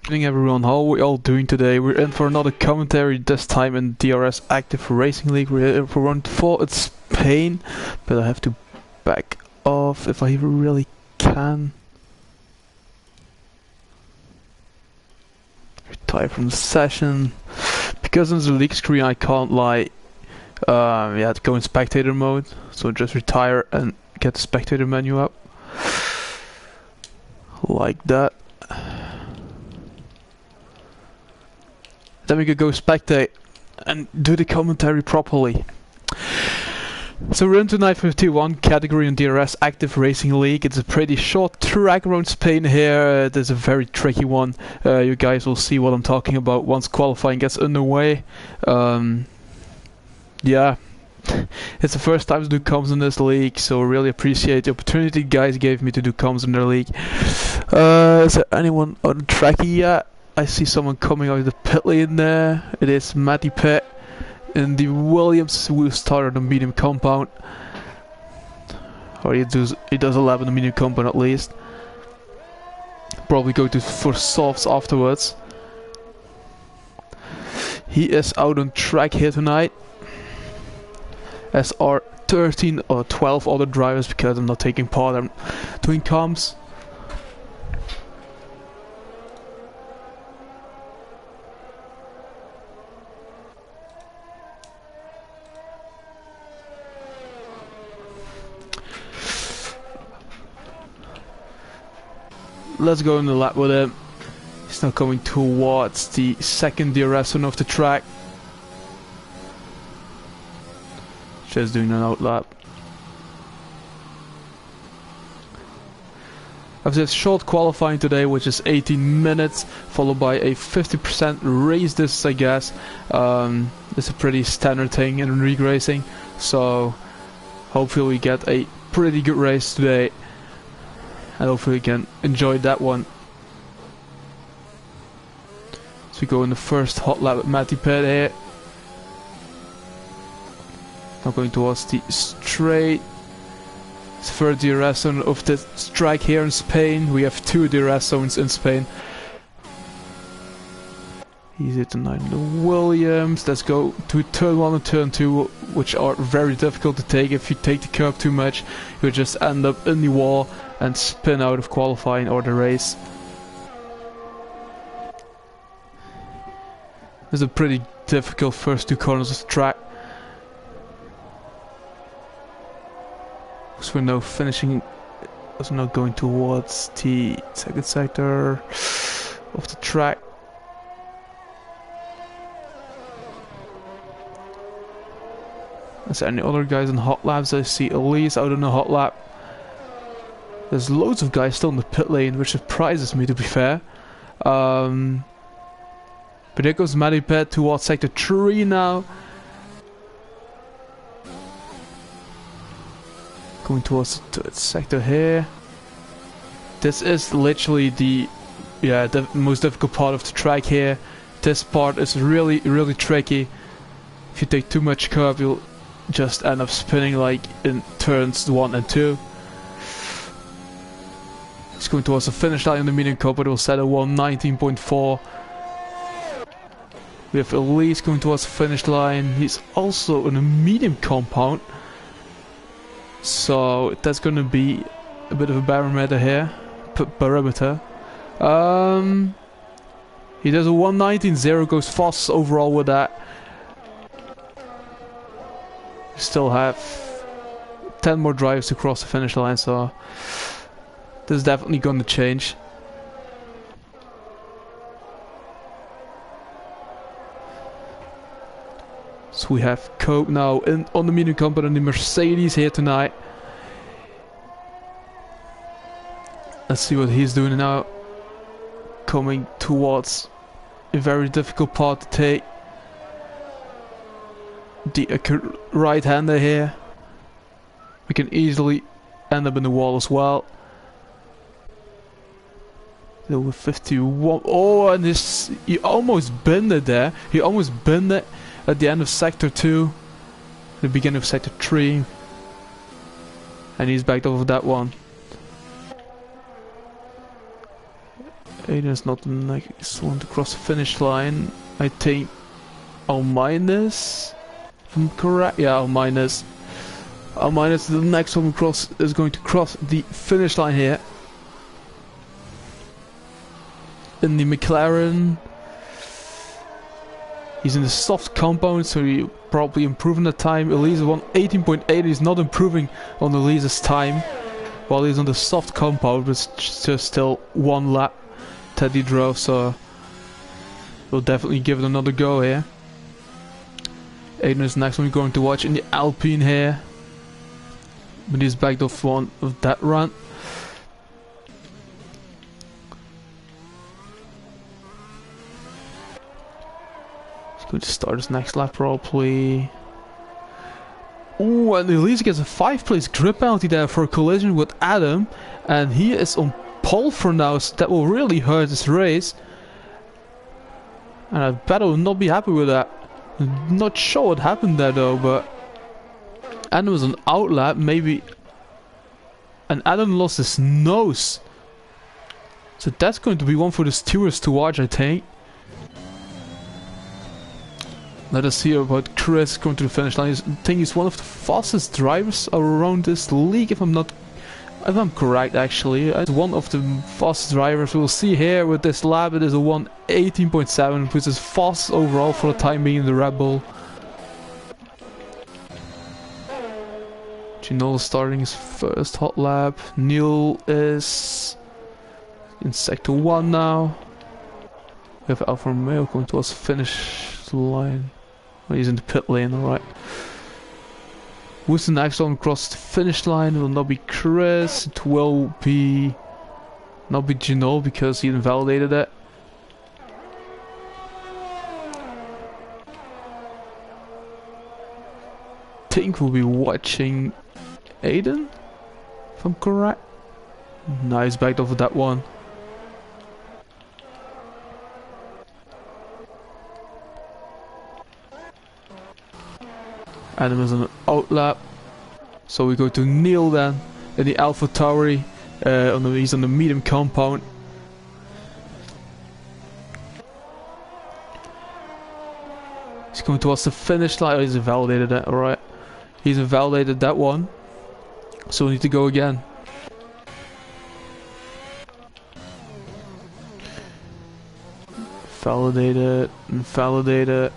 Evening everyone, how are we all doing today? We're in for another commentary, this time in DRS Active Racing League. We're here for round 4 in Spain, but I have to back off if I really can. Retire from the session. Because in the league screen I can't lie, you have to go in spectator mode, so just retire and get the spectator menu up. Like that. Then we could go spectate and do the commentary properly. So we're into night 51 category in DRS Active Racing League. It's a pretty short track around Spain here. It is a very tricky one. You guys will see what I'm talking about once qualifying gets underway. Yeah, it's the first time to do comms in this league, so I really appreciate the opportunity you guys gave me to do comms in their league. Is there anyone on the track yet? I see someone coming out of the pit lane there. It is Matty Pitt in the Williams who started the medium compound. Or he does a lap in the medium compound at least. Probably go for softs afterwards. He is out on track here tonight. As are 13 or 12 other drivers, because I'm not taking part, I'm doing comms. Let's go in the lap with him. He's now coming towards the second DRS zone of the track. Just doing an out lap. After this short qualifying today, which is 18 minutes, followed by a 50% race distance, I guess. It's a pretty standard thing in league racing, so hopefully we get a pretty good race today. And hopefully we can enjoy that one. So we go in the first hot lap with Matty Pitt here. Now going towards the straight. It's third DRS zone of the strike here in Spain. We have 2 DRS zones in Spain. He's hitting the Williams. Let's go to turn 1 and turn 2, which are very difficult to take. If you take the curb too much, you'll just end up in the wall and spin out of qualifying or the race. This is a pretty difficult first 2 corners of the track. So we're now finishing, so we're now going towards the second sector of the track. Is there any other guys in hot laps? I see Elise out in a hot lap. There's loads of guys still in the pit lane, which surprises me, to be fair. But there goes Matty Pitt towards sector 3 now. Going towards the third sector here. This is literally the most difficult part of the track here. This part is really tricky. If you take too much curve, you'll just end up spinning like in turns 1 and 2. He's going towards the finish line in the medium cup, but it will set at 1:19.4. We have Elise going towards the finish line. He's also in a medium compound, so that's going to be a bit of a barometer here. Barometer. He does a 1:19.0, goes fast overall with that. We still have 10 more drivers to cross the finish line, so this is definitely going to change. So we have Cope now on the medium compound and the Mercedes here tonight. Let's see what he's doing now. Coming towards a very difficult part to take. The right-hander here. We can easily end up in the wall as well. Over 51. Oh, and this, he almost binned it there. He almost binned it at the end of sector 2, the beginning of sector 3, and he's backed off of that one. Aiden's not the next one to cross the finish line. I think Alminus, if I'm correct. Yeah, Alminus. Alminus, the next one is going to cross the finish line here. In the McLaren. He's in the soft compound, so he's probably improving the time. Elisa won 18.8. He's not improving on Elisa's time, while he's on the soft compound, but it's just still one lap Teddy drove, so we'll definitely give it another go here. Aiden is the next one we're going to watch in the Alpine here, but he's backed off one of that run. Going to start his next lap probably. Ooh, and Elisa gets a 5th place grid penalty there for a collision with Adam, and he is on pole for now, so that will really hurt his race. And I bet I will not be happy with that. I'm not sure what happened there though, but Adam was on outlap maybe, and Adam lost his nose. So that's going to be one for the stewards to watch, I think. Let us hear about Chris going to the finish line. I think he's one of the fastest drivers around this league, if I'm correct actually. It's one of the fastest drivers. We'll see here with this lap it is a 1:18.7, which is fast overall for the time being in the Red Bull. Ginola starting his first hot lap. Neil is in sector 1 now. We have Alfa Romeo going towards the finish line. Well, he's in the pit lane, alright. Who's the next one across the finish line? It will not be Chris. It will be not be Gino because he invalidated it. I think we'll be watching Aiden, if I'm correct. Nice, backed off of that one. Adam is on an outlap, so we go to Neil then in the Alpha Tauri. He's on the medium compound. He's going towards the finish line. Oh, he's invalidated that. Alright, he's invalidated that one, so we need to go again. Validate it.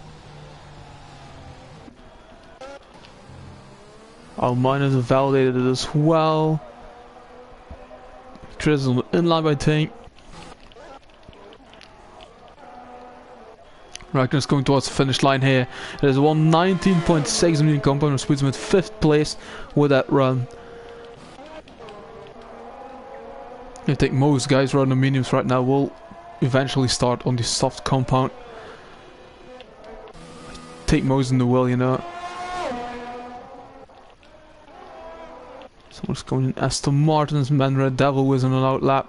Our miners have validated it as well. Chris is on the inline, I think. Ragnar's going towards the finish line here. It is a 1:19.6 million compound, which puts him at 5th place with that run. I think most guys running the mediums right now will eventually start on the soft compound. I think most in the will, you know. Someone's going in Aston Martin's Man Red Devil was on an outlap.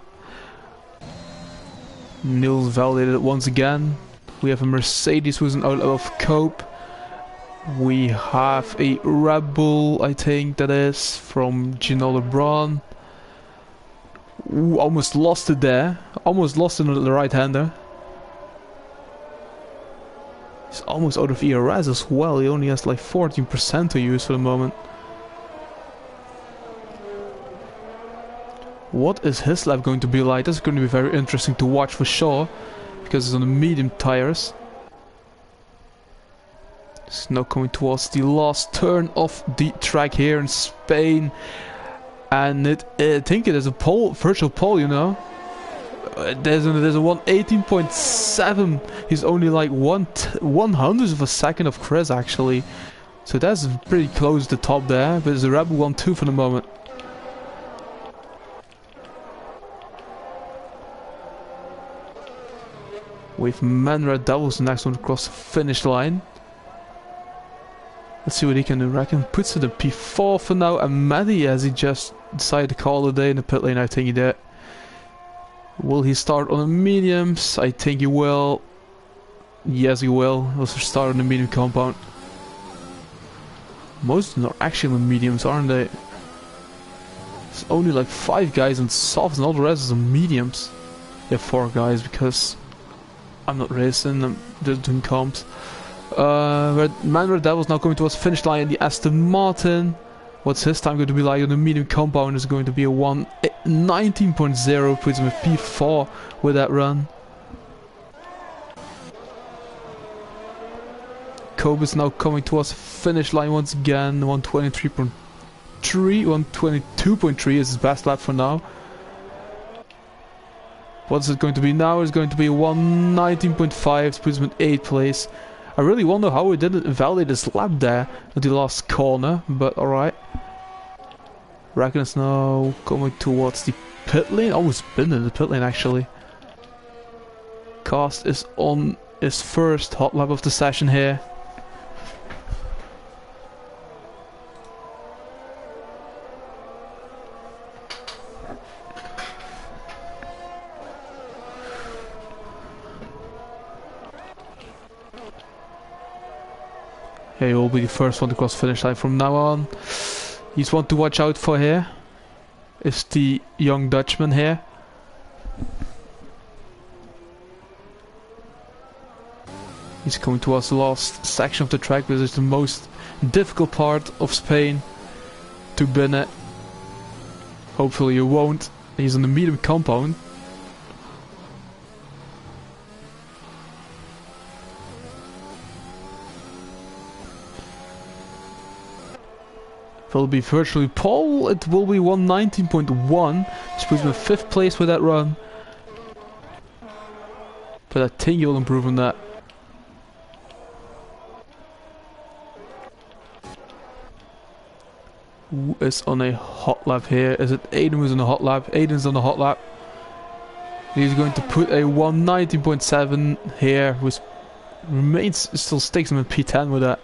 Nils validated it once again. We have a Mercedes who's an outlap of Cope. We have a Red Bull, I think that is, from Gino LeBron. Ooh, almost lost it there. Almost lost it on the right-hander. He's almost out of ERS as well. He only has like 14% to use for the moment. What is his lap going to be like? That's going to be very interesting to watch for sure, because it's on the medium tires. It's now coming towards the last turn of the track here in Spain, and I think it is a pole, virtual pole, you know. There's a 1:18.7. He's only like 1/100th of a second of Chris actually, so that's pretty close to the top there. But it's a Red Bull 1-2 for the moment. With Man Red Devils the next one across the finish line. Let's see what he can do. Reckon puts it in P4 for now, and Maddie, as he just decided to call it a day in the pit lane, I think he did. Will he start on the mediums? I think he will. Yes, he will. He'll start on the medium compound. Most of them are actually on the mediums, aren't they? There's only like 5 guys on softs and all the rest is on mediums. Yeah, 4 guys, because I'm not racing, I'm just doing comps. Man Red Devil's now coming towards the finish line in the Aston Martin. What's his time going to be like on the medium compound? Is going to be a 1:19.0, puts him at P4 with that run. Kobe is now coming towards the finish line once again. 1:23.3, 1:22.3 is his best lap for now. What's it going to be now? It's going to be 1:19.5, puts him in 8th place. I really wonder how he didn't invalidate his lap there at the last corner, but alright. Raikkonen is now coming towards the pit lane. Almost been in the pit lane actually. Cast is on his first hot lap of the session here. He will be the first one to cross the finish line from now on. He's one to watch out for here. Is the young Dutchman here. He's coming towards the last section of the track. This is the most difficult part of Spain to win it. Hopefully you won't. He's on the medium compound. Will be virtually pole. It will be 1:19.1. Which puts him in 5th place with that run. But I think he'll improve on that. Who is on a hot lap here? Is it Aiden who's on a hot lap? Aiden's on a hot lap. He's going to put a 1:19.7 here, which remains, still sticks him in P10 with that.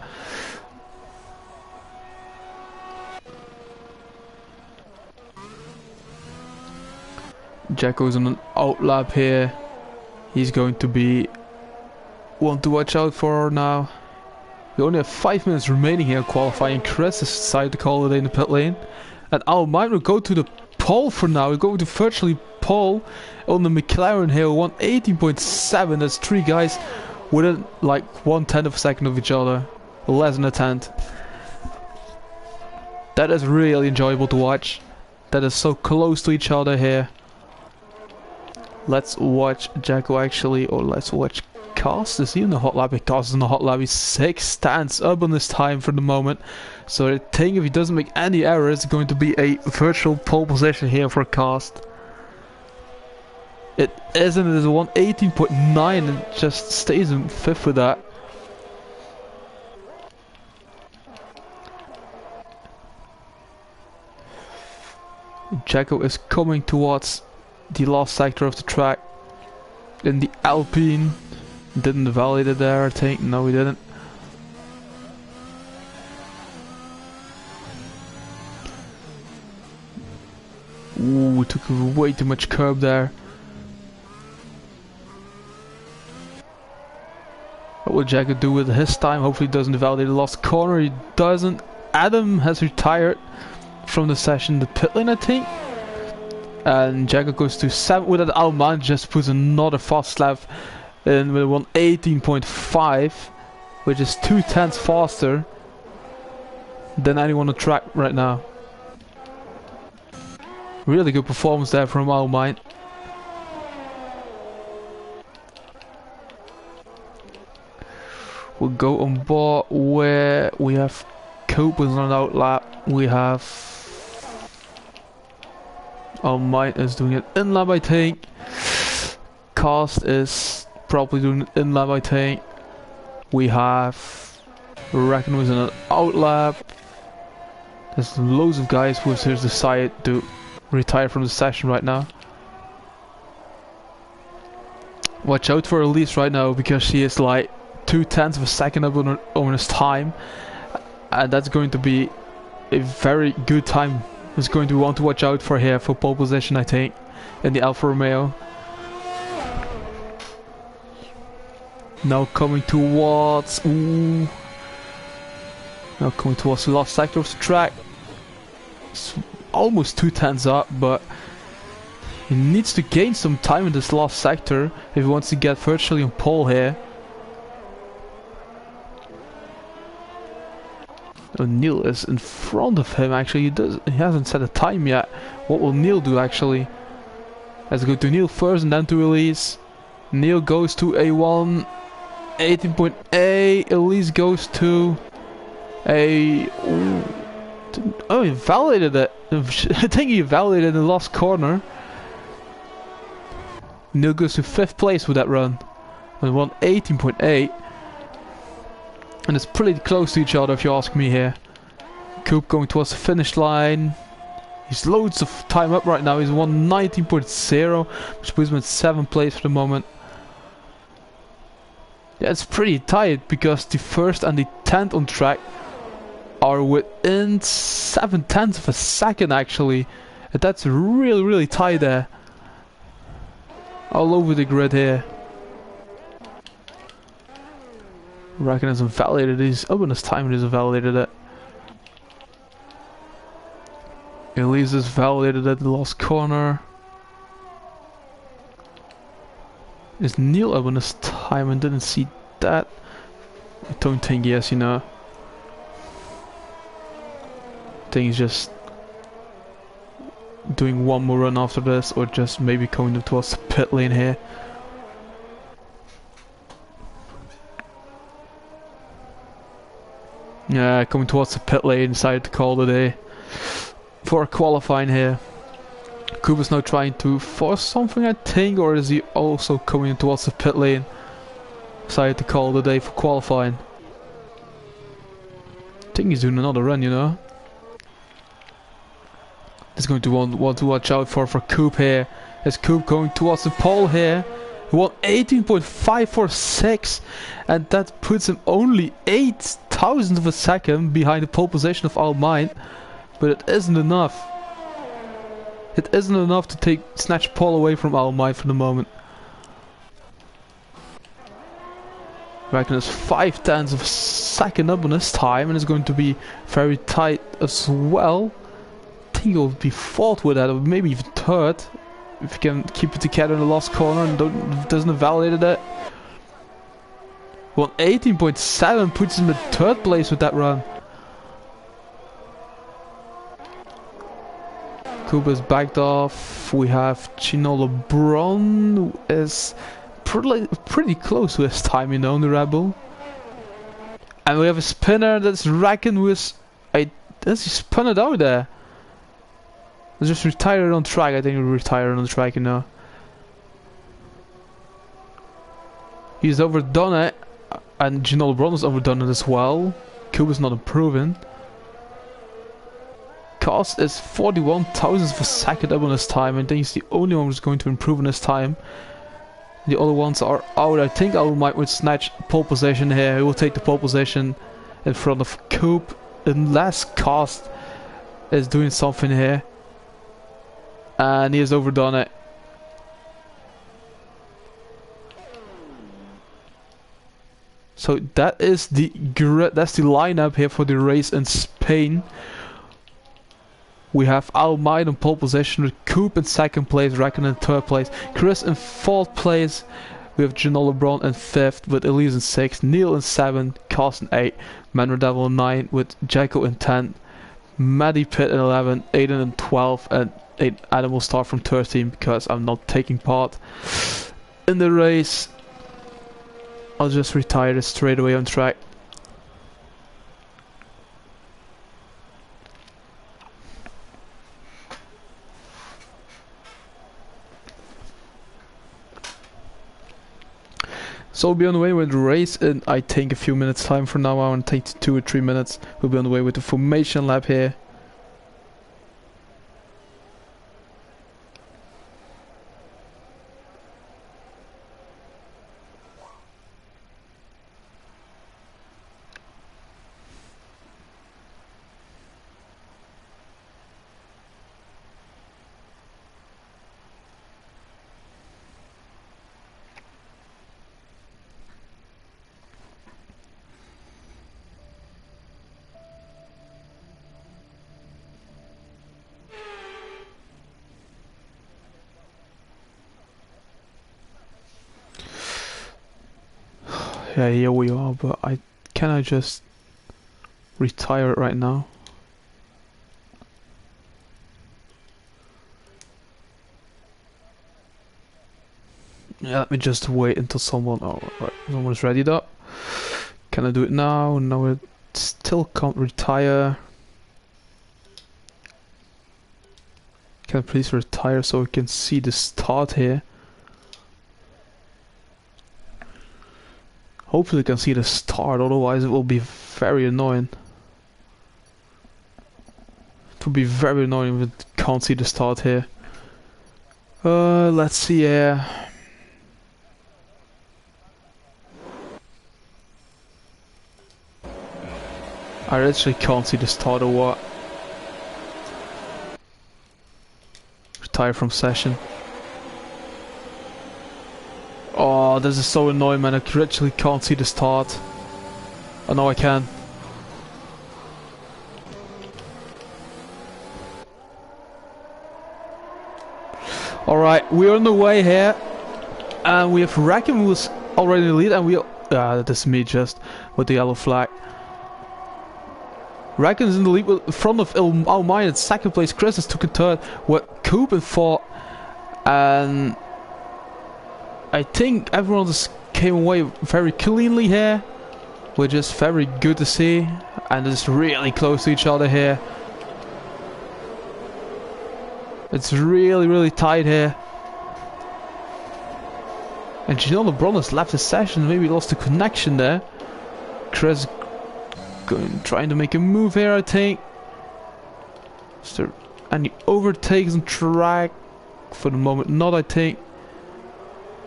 Jacko's on an out lap here. He's going to be one to watch out for now. We only have 5 minutes remaining here qualifying. Chris has decided to call it in the pit lane. And Al might will go to the pole for now. We're going to virtually pole on the McLaren here. 1:18.7. That's 3 guys within like 1/10 of a second of each other. Less than a tenth. That is really enjoyable to watch. That is so close to each other here. Let's watch Jacko actually, or let's watch Cast. Is he in the hot lap? Cast is in the hot lap. He's 6 stands up on this time for the moment. So I think if he doesn't make any errors, it's going to be a virtual pole position here for Cast. It isn't. It is a 1:18.9 and just stays in 5th with that. Jacko is coming towards the last sector of the track in the Alpine. Didn't validate it there, I think. No, we didn't. Ooh, we took way too much curb there. What will Jacko do with his time? Hopefully he doesn't validate the last corner. He doesn't. Adam has retired from the session, the pit lane, I think. And Jacko goes to 7 with that. Alman just puts another fast lap in with 1:18.5, which is 2/10 faster than anyone on the track right now. Really good performance there from Alman. We'll go on board where we have Copeland's on an out lap. We have Alman is doing an in lap, I think. Cast is probably doing an in lap, I think. We have Raikkonen was in an out lap. There's loads of guys who have decided to retire from the session right now. Watch out for Elise right now because she is like 2/10 of a second up on his time, and that's going to be a very good time. It's going to be one to watch out for here for pole position, I think, in the Alfa Romeo. Now coming towards the last sector of the track. It's almost 2/10 up, but He needs to gain some time in this last sector if he wants to get virtually on pole here. Neil is in front of him actually. He hasn't set a time yet. What will Neil do actually? Let's go to Neil first and then to Elise. Neil goes to A1. 18.8. Elise goes to a... Oh, he validated it. I think he validated the last corner. Neil goes to 5th place with that run. And won 18.8. And it's pretty close to each other if you ask me here. Coop going towards the finish line. He's loads of time up right now. He's won 19.0, which puts him in 7th place for the moment. Yeah, it's pretty tight because the 1st and the 10th on track are within 7/10 of a second actually. And that's really tight there. All over the grid here. Raikkonen hasn't validated his openness time, it hasn't validated it. Elise has validated at the last corner. Is Neil openness time? I didn't see that. I don't think yes, you know. I think he's just doing one more run after this, or just maybe going towards the pit lane here. Yeah, coming towards the pit lane, decided to call the day for qualifying here. Kuba's now trying to force something, I think, or is he also coming towards the pit lane? Decided to call the day for qualifying. I think he's doing another run, you know. He's going to want to watch out for Coop here. Is Coop going towards the pole here? He won 18.546, and that puts him only 0.008 of a second behind the pole position of Almine. But it isn't enough. It isn't enough to snatch pole away from Almine for the moment. Raikkonen is 0.5 of a second up on his time, and it's going to be very tight as well. I think he'll be 4th with that, or maybe even 3rd. If he can keep it together in the last corner and doesn't validate it. Well, 18.7 puts him in 3rd place with that run. Kuba's backed off. We have Chino LeBron, who is pretty close to his time, you know, in the Red Bull. And we have a spinner that's Raikkonen with... Does he spun it out there? Let's just retire it on track. I think we'll retire it on the track, you know. He's overdone it. And Gino LeBron has overdone it as well. Kuba's not improving. Cost is 41,000 of a second up on his time. I think he's the only one who's going to improve on his time. The other ones are out. I think Almine would snatch pole position here. He will take the pole position in front of Coop. Unless Cost is doing something here. And he has overdone it. So that is the lineup here for the race in Spain. We have Almine in pole position with Coop in 2nd place, Raikkonen in 3rd place, Chris in 4th place. We have Gino LeBron in 5th with Elise in 6th, Neil in 7th, Cost in 8th, Manor Devil in 9th with Jacko in 10th, Maddie Pitt in 11th, Aiden in 12th, and Adam will start from 13 because I'm not taking part in the race. I'll just retire this straight away on track. So we'll be on the way with the race in I think a few minutes time from now on. Take 2 or 3 minutes. We'll be on the way with the formation lap here. Yeah, here we are, but can I just retire it right now? Yeah, let me just wait until someone. Oh, right, someone's readied up. Can I do it now? No, it still can't retire. Can I please retire so I can see the start here? Hopefully I can see the start, otherwise it will be very annoying. It will be very annoying if I can't see the start here. Let's see here. I actually can't see the start or what. Retire from session. Oh, this is so annoying, man. I literally can't see the start. Oh no, I can. Alright, we're on the way here. And we have Racken who was already in the lead, and that is me just with the yellow flag. Racken is in the lead in front of Almine in second place. Chris has took a third with Coop in fourth. And I think everyone just came away very cleanly here, which is very good to see, and it's really close to each other here. It's really tight here. And Gino LeBron has left the session, maybe lost the connection there. Chris trying to make a move here, I think. Is there any overtakes on track? For the moment, not, I think.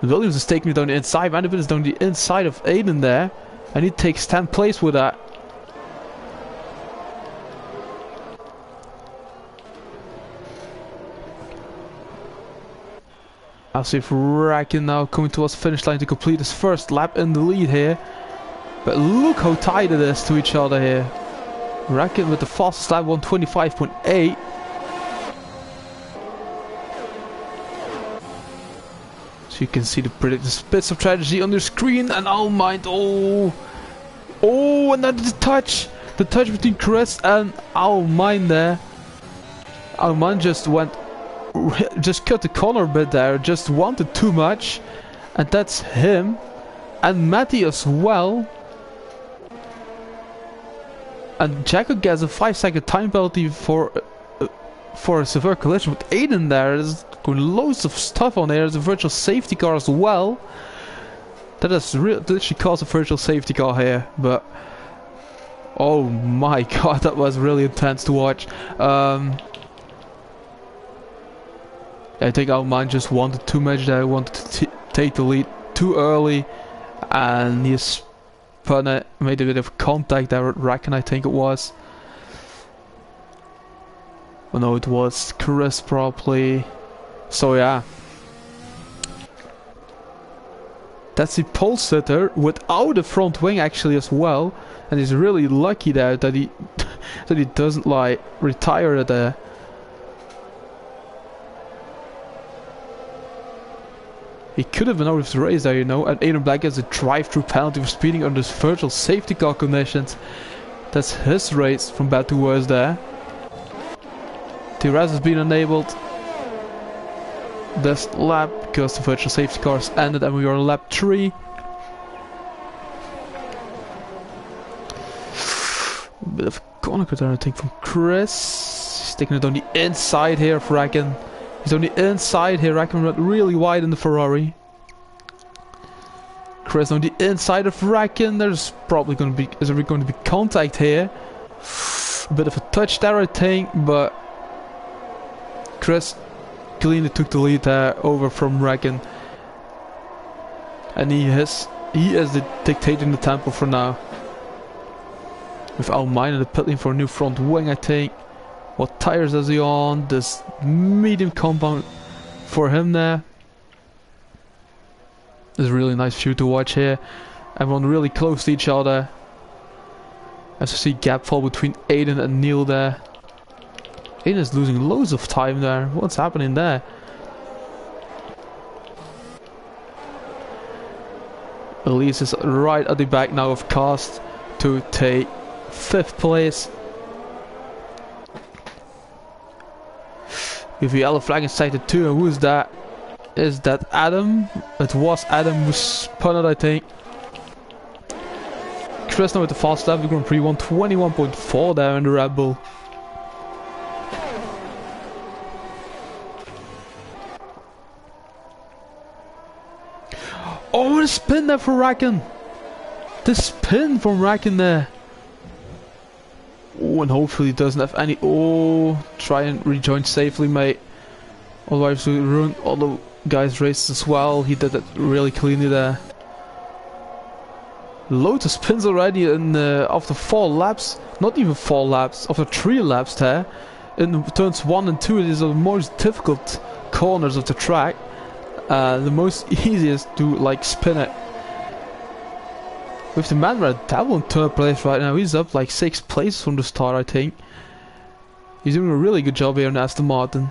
Williams is taking it down the inside. Vanderbilt is down the inside of Aiden there. And he takes 10th place with that. I'll see if Racken now coming towards the finish line to complete his first lap in the lead here. But look how tight it is to each other here. Racken with the fastest lap, 125.8. So you can see the predicted spits of strategy on the screen, and oh my, oh, and then the touch between Chris and Almine there. Almine just cut the corner a bit there, just wanted too much, and that's him, and Matty as well. And Jacob gets a 5-second time penalty for a severe collision with Aiden there. There's loads of stuff on there. There's a virtual safety car as well. That has literally caused a virtual safety car here, but oh my god, that was really intense to watch. I think Alman just wanted too much there, wanted to take the lead too early, and he spun it, made a bit of contact there with Racken, I think it was. Oh no, it was Chris probably. So yeah. That's the pole sitter without a front wing actually as well, and he's really lucky there that he that he doesn't like retire there. He could have been out of the race there, you know, and Aiden Black gets a drive-through penalty for speeding under virtual safety car conditions. That's his race from bad to worse there. DRS has been enabled this lap because the virtual safety cars ended and we are on lap 3. Bit of corner cut there, I think, from Chris. He's taking it on the inside here for Racken. He's on the inside here. Racken went really wide in the Ferrari. Chris on the inside of Racken. There's probably going to be contact here. A bit of a touch there, I think, but Chris cleanly took the lead there over from Racken, and he is dictating the tempo for now. With Almine in the pit lane for a new front wing, I think. What tires is he on? This medium compound for him there. It's a really nice view to watch here. Everyone really close to each other. As you see gap fall between Aiden and Neil there. Aiden is losing loads of time there. What's happening there? Elise is right at the back now of Cast to take 5th place. With the yellow flag in sector 2, and who is that? Is that Adam? It was Adam who spun it, I think. Chris now with the fast lap, the Grand Prix 121.4 there in the Red Bull. Oh, what a spin there for Racken! The spin from Racken there. Oh, and hopefully he doesn't have any. Oh, try and rejoin safely, mate. Otherwise, we ruin all the guys' races as well. He did it really cleanly there. Loads of spins already in after 4 laps. Not even 4 laps, after 3 laps there. In turns 1 and 2, it is the most difficult corners of the track. The most easiest to like spin it. With the man red devil in 3rd place right now, he's up like 6 places from the start, I think. He's doing a really good job here in Aston Martin.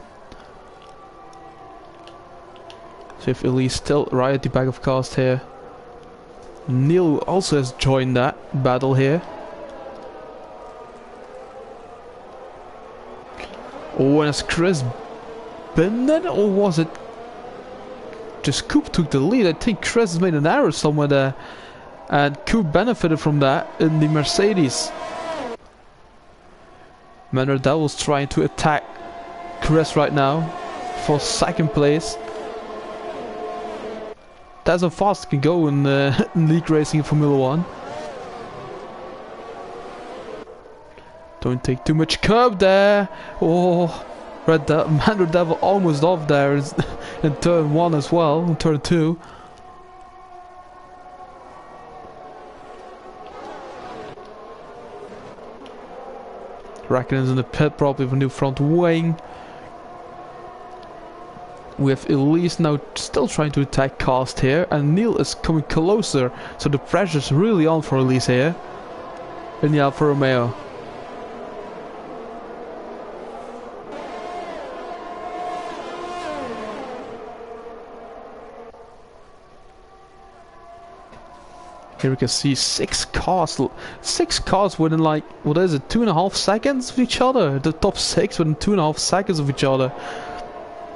So if Elise still right at the back of Cast here. Neil also has joined that battle here. Oh, and has Chris been there, or was it just Coop took the lead? I think Chris has made an error somewhere there, and Coop benefited from that in the Mercedes. Manuel Devil's trying to attack Chris right now for 2nd place. That's how fast it can go in league racing in Formula 1. Don't take too much curb there. Oh, Manuel Devil almost off there in turn 1 as well, in turn 2. Racken is in the pit, probably with a new front wing. We have Elise now still trying to attack Cast here, and Neil is coming closer, so the pressure's really on for Elise here in the Alfa Romeo. Here we can see 6 cars within like, what is it, 2.5 seconds of each other. The top 6 within 2.5 seconds of each other.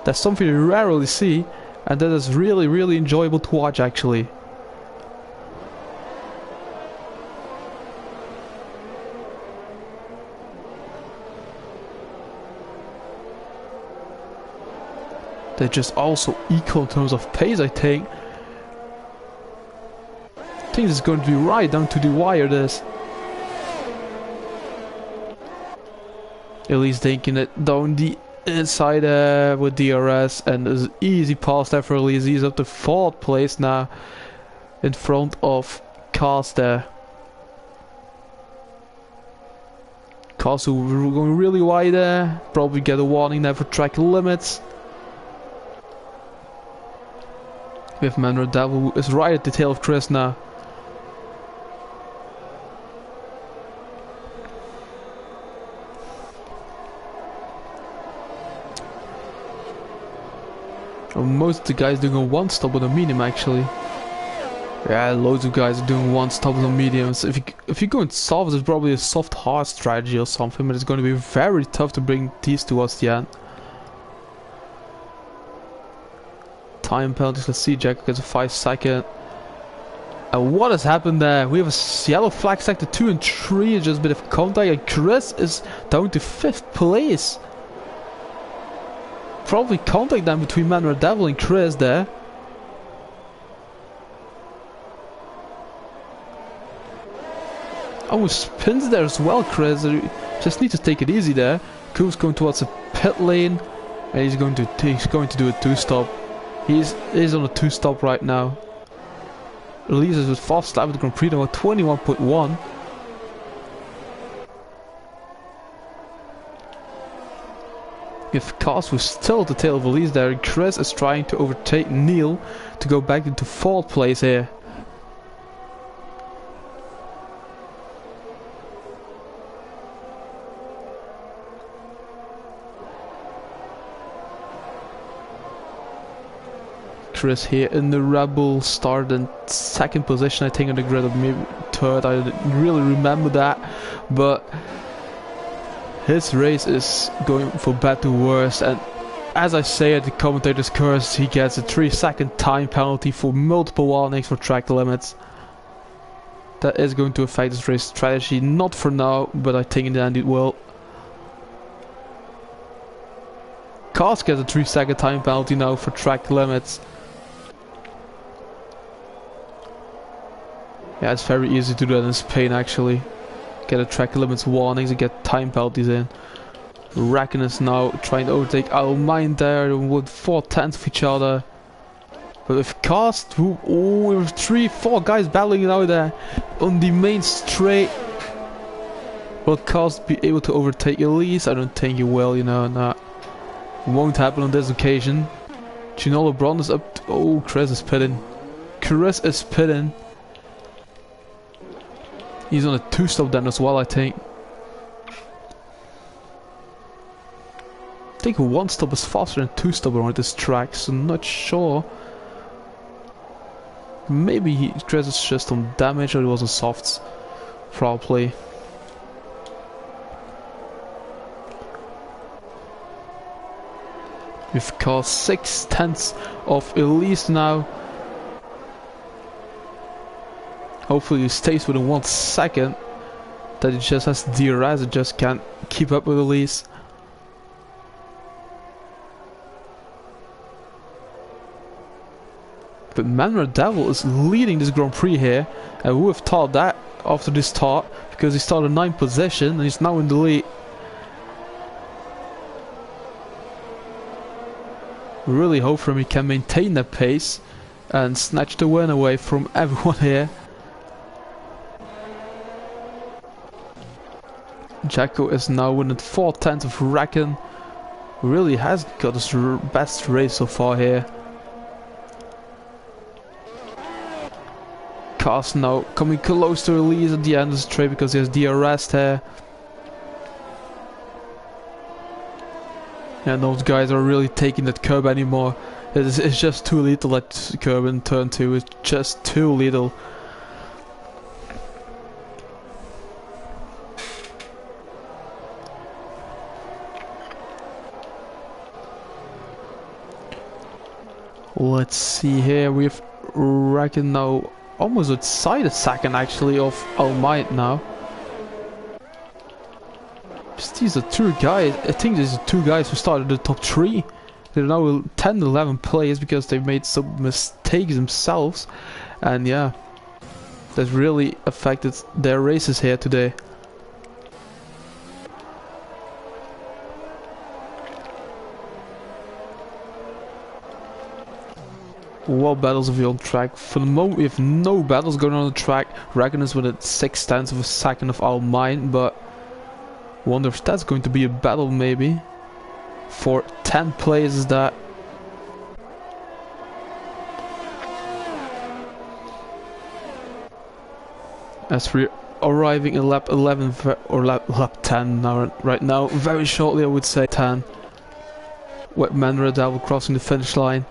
That's something you rarely see, and that is really, really enjoyable to watch actually. They're just also equal in terms of pace, I think. I think it's going to be right down to the wire, this. Elise taking it down the inside with DRS, and there's an easy pass there for Elise. He's up to 4th place now in front of Cast there. Cast who going really wide there, probably get a warning there for track limits. We have Manuel Devil who is right at the tail of Chris now. Most of the guys doing a 1-stop with a medium actually. Yeah, loads of guys are doing 1-stops on mediums. If you go in soft, it's probably a soft hard strategy or something, but it's going to be very tough to bring these towards the end. Time penalties, let's see, Jack gets a 5-second. And what has happened there? We have a yellow flag sector 2 and 3, just a bit of contact, and Chris is down to 5th place. Probably contact then between Manuel Devil and Chris there. Oh, spins there as well, Chris. Just need to take it easy there. Coop's going towards the pit lane, and he's going to do a 2-stop. He's on a 2-stop right now. Releases with fast lap with the Grand Prix number 21.1. If Cast was still at the tail of Elise there, Chris is trying to overtake Neil to go back into 4th place here. Chris here in the Red Bull started in second position, I think, on the grid, or maybe third. I didn't really remember that, but his race is going from bad to worse. And as I say at the commentator's curse, he gets a 3-second time penalty for multiple warnings for track limits. That is going to affect his race strategy, not for now, but I think in the end it will. Cars gets a 3-second time penalty now for track limits. Yeah, it's very easy to do that in Spain actually. Get a track limits warnings and get time penalties in. Raikkonen is now trying to overtake Almine there with 4/10 of each other. But with cars, with 3-4 guys battling it out there on the main straight. Will cars be able to overtake Elise? I don't think he will, you know, no. Won't happen on this occasion. Gino LeBron is up. Oh, Chris is pitting. Chris is pitting. He's on a 2-stop then as well, I think. I think 1-stop is faster than 2-stop around this track, so I'm not sure. Maybe Chris is just on damage, or it was on softs. Probably. We've caused 6/10 of Elise now. Hopefully he stays within 1 second. That he just has DRS, it just can't keep up with Elise. But Manuel Devil is leading this Grand Prix here, and who would have thought that after this start, because he started 9th position and he's now in the lead. Really hope for him he can maintain that pace and snatch the win away from everyone here. Jacko is now winning 4/10 of Raikkonen. Really has got his best race so far here. Cars now coming close to release at the end of the straight because he has DRS there. And those guys are really taking that curb anymore. It's just too little at curb in turn 2. It's just too little. Let's see here. We have Raikkonen now almost outside a second actually of Almighty now. These are 2 guys. I think these are 2 guys who started the top 3. They're now 10, 11 players because they made some mistakes themselves, and yeah, that really affected their races here today. What battles have we on track? For the moment we have no battles going on the track. Raikkonen is within 6/10 of a second of our mine, but wonder if that's going to be a battle maybe. For 10 players is that. As we're arriving in lap 11 or lap 10 now, right now, very shortly I would say 10. With Manuel Devil crossing the finish line.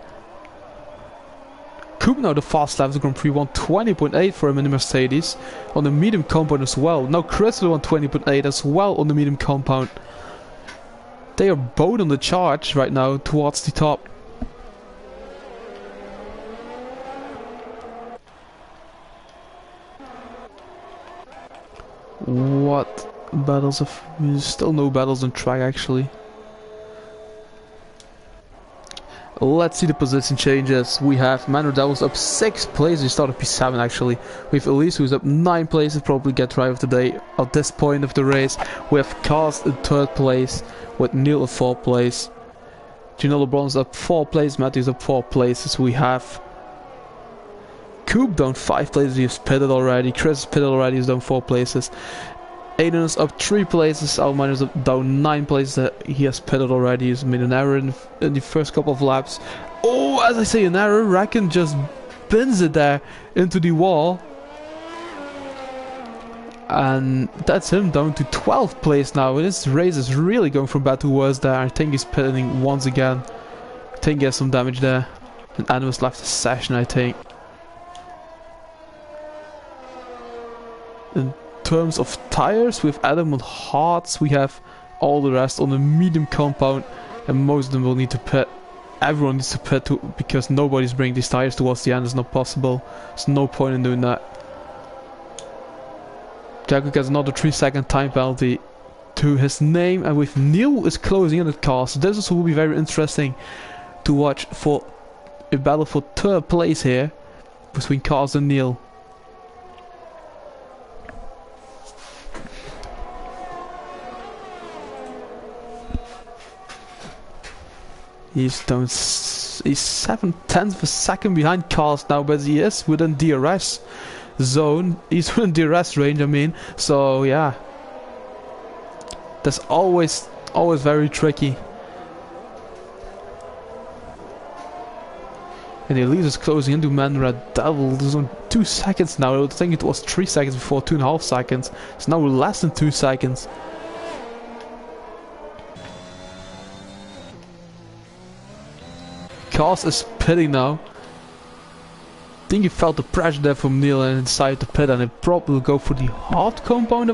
Coop now the fast lap of the Grand Prix, 120.8 for him in the Mercedes. On the medium compound as well. Now Chris will 120.8 as well on the medium compound. They are both on the charge right now towards the top. What battles have we? Still no battles on track actually. Let's see the position changes. We have Manuel Devil's up 6 places. He started P7 actually. We have Elise who's up 9 places, probably get driver of the day at this point of the race. We have Cast in 3rd place with Neil in 4th place. Gino LeBron's up 4 places, Matthew's up 4 places. We have Coop down 5 places, he's pitted already. Chris is pitted already, he's down 4 places. Aiden is up 3 places, Almine is up down 9 places, he has pitted already, he's made an error in the first couple of laps. Oh, as I say, an error, Raikkonen just bins it there into the wall. And that's him down to 12th place now. This race is really going from bad to worse there. I think he's pitting once again. I think he has some damage there. And Adam has left the session, I think. In terms of tires, with Adam on hards, we have all the rest on the medium compound, and most of them will need to pit. Everyone needs to pit too, because nobody's bringing these tires towards the end. It's not possible. There's no point in doing that. Jacko gets another 3-second time penalty to his name, and with Neil is closing in the car, so this also will be very interesting to watch for a battle for third place here between Cars and Neil. He's 7/10 of a second behind Cars now, but he is within DRS zone. He's within DRS range, I mean. So yeah, that's always very tricky. And Elise is closing into Red Devil. There's only 2 seconds now. I would think it was 3 seconds before, 2.5 seconds. It's now less than 2 seconds. Cars is pitting now. I think he felt the pressure there from Neil and decided to pit, and he probably will go for the hard compound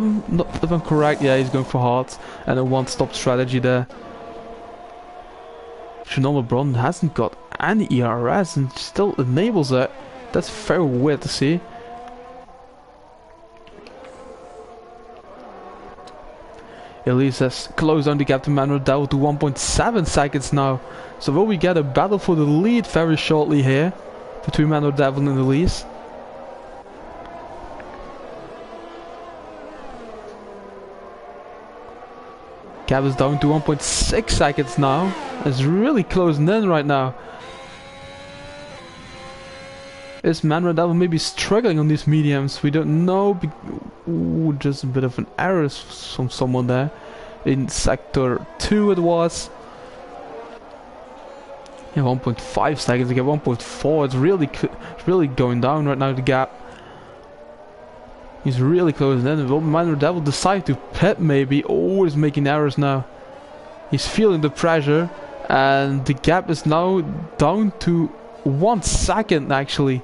if I'm correct. Yeah, he's going for hard and a one-stop strategy there. Chanel LeBron hasn't got any ERS and still enables it. That's very weird to see. Elise has closed down the gap to Manuel Devil to 1.7 seconds now. So will we get a battle for the lead very shortly here between Manuel Devil and Elise? Gap is down to 1.6 seconds now. It's really closing in right now. Is Manuel Devil maybe struggling on these mediums? We don't know. Ooh, just a bit of an error from someone there. In sector 2 it was. Yeah, 1.5 seconds again, 1.4. It's really going down right now, the gap. He's really closing in. Will Manuel Devil decide to pit maybe? Oh, he's making errors now. He's feeling the pressure, and the gap is now down to 1 second actually.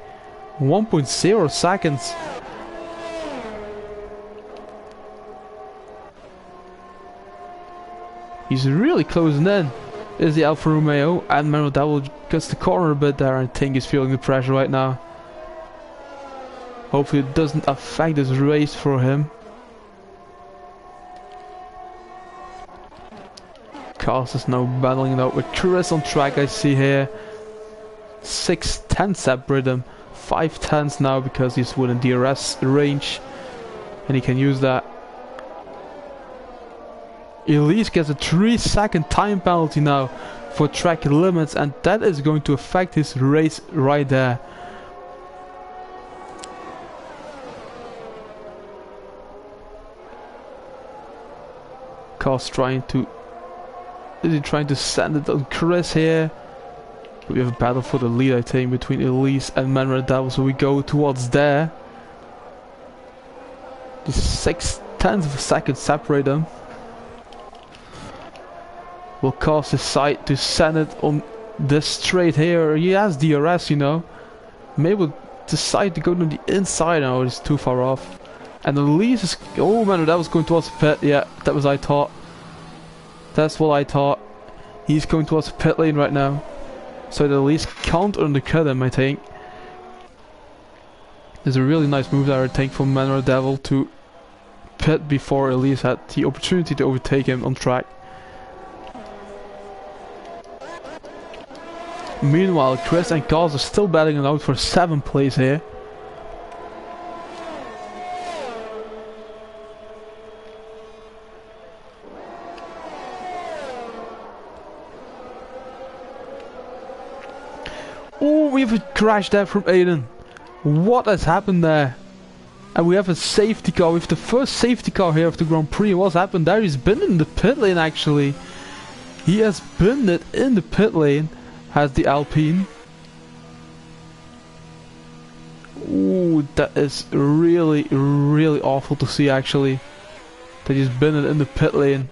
1.0 seconds. He's really closing in. Is the Alfa Romeo, and Manuel Devil gets the corner a bit there. I think he's feeling the pressure right now. Hopefully it doesn't affect this race for him. Carlos is now battling it out with Chris on track, I see here. 6/10 separate him. 5/10 now because he's within DRS range. And he can use that. Elise gets a 3-second time penalty now for track limits, and that is going to affect his race right there. Carl's trying to... Is he trying to send it on Chris here? We have a battle for the lead, I think, between Elise and Manuel Devil, so we go towards there. The 6/10 of a second separate them. Will Carl decide to send it on this straight here? He has DRS, you know. Maybe we'll decide to go to the inside now. It's too far off. And Elise is... Oh man, that was going towards the pit. Yeah, that was I thought. That's what I thought. He's going towards the pit lane right now. So that Elise can't undercut him, I think. There's a really nice move there, I think, from Manuel Devil to pit before Elise had the opportunity to overtake him on track. Meanwhile, Chris and Carlos are still battling it out for 7th place here. Oh, we have a crash there from Aiden. What has happened there? And we have a safety car. We have the first safety car here of the Grand Prix. What's happened there? He's been in the pit lane actually. He has been in the pit lane. Has the Alpine. Ooh, that is really, really awful to see actually. That he's been in the pit lane.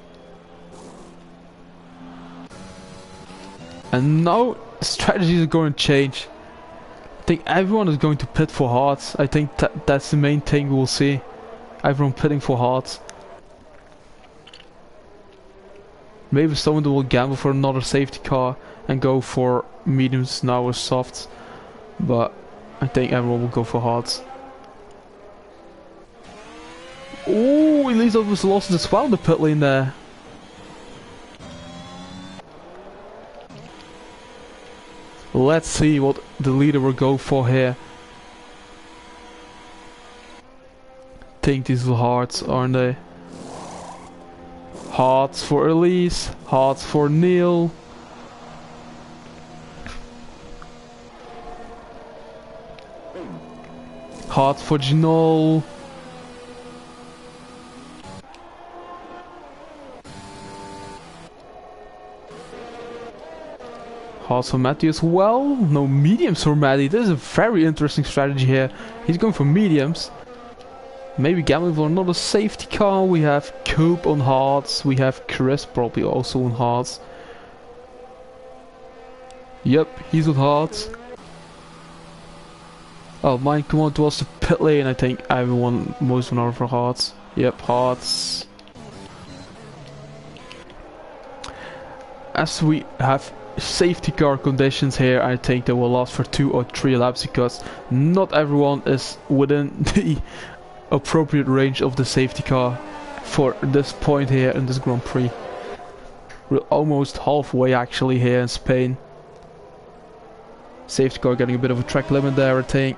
And now strategies are going to change. I think everyone is going to pit for hards. I think that's the main thing we'll see. Everyone pitting for hards. Maybe someone will gamble for another safety car and go for mediums now or softs. But I think everyone will go for hards. Oh, Elisa was lost as well in the pit lane there. Let's see what the leader will go for here. Think these are hards, aren't they? Hards for Elise, hards for Neil. Hards for Janol. Hards for Matthew as well. No mediums for Matty. This is a very interesting strategy here. He's going for mediums. Maybe gambling for another safety car. We have Coop on hards. We have Chris probably also on hards. Yep, he's on hards. Oh, mine come on towards the pit lane. I think everyone, most of them are for hards. Yep, hards. As we have safety car conditions here, I think they will last for 2 or 3 laps because not everyone is within the appropriate range of the safety car for this point here in this Grand Prix. We're almost halfway actually here in Spain. Safety car getting a bit of a track limit there, I think.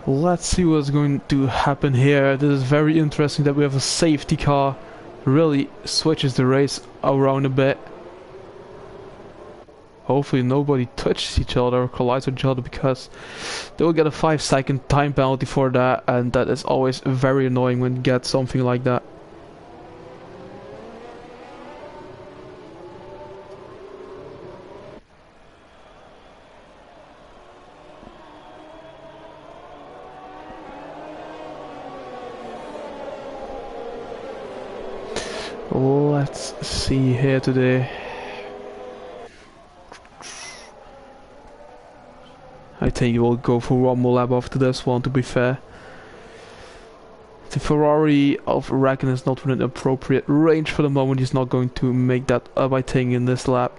Let's see what's going to happen here. This is very interesting that we have a safety car. Really switches the race around a bit. Hopefully nobody touches each other or collides with each other because they will get a 5-second time penalty for that, and that is always very annoying when you get something like that. Let's see here today. I think we'll go for one more lap after this one, to be fair. The Ferrari of Raikkonen is not within appropriate range for the moment. He's not going to make that up, I think, in this lap.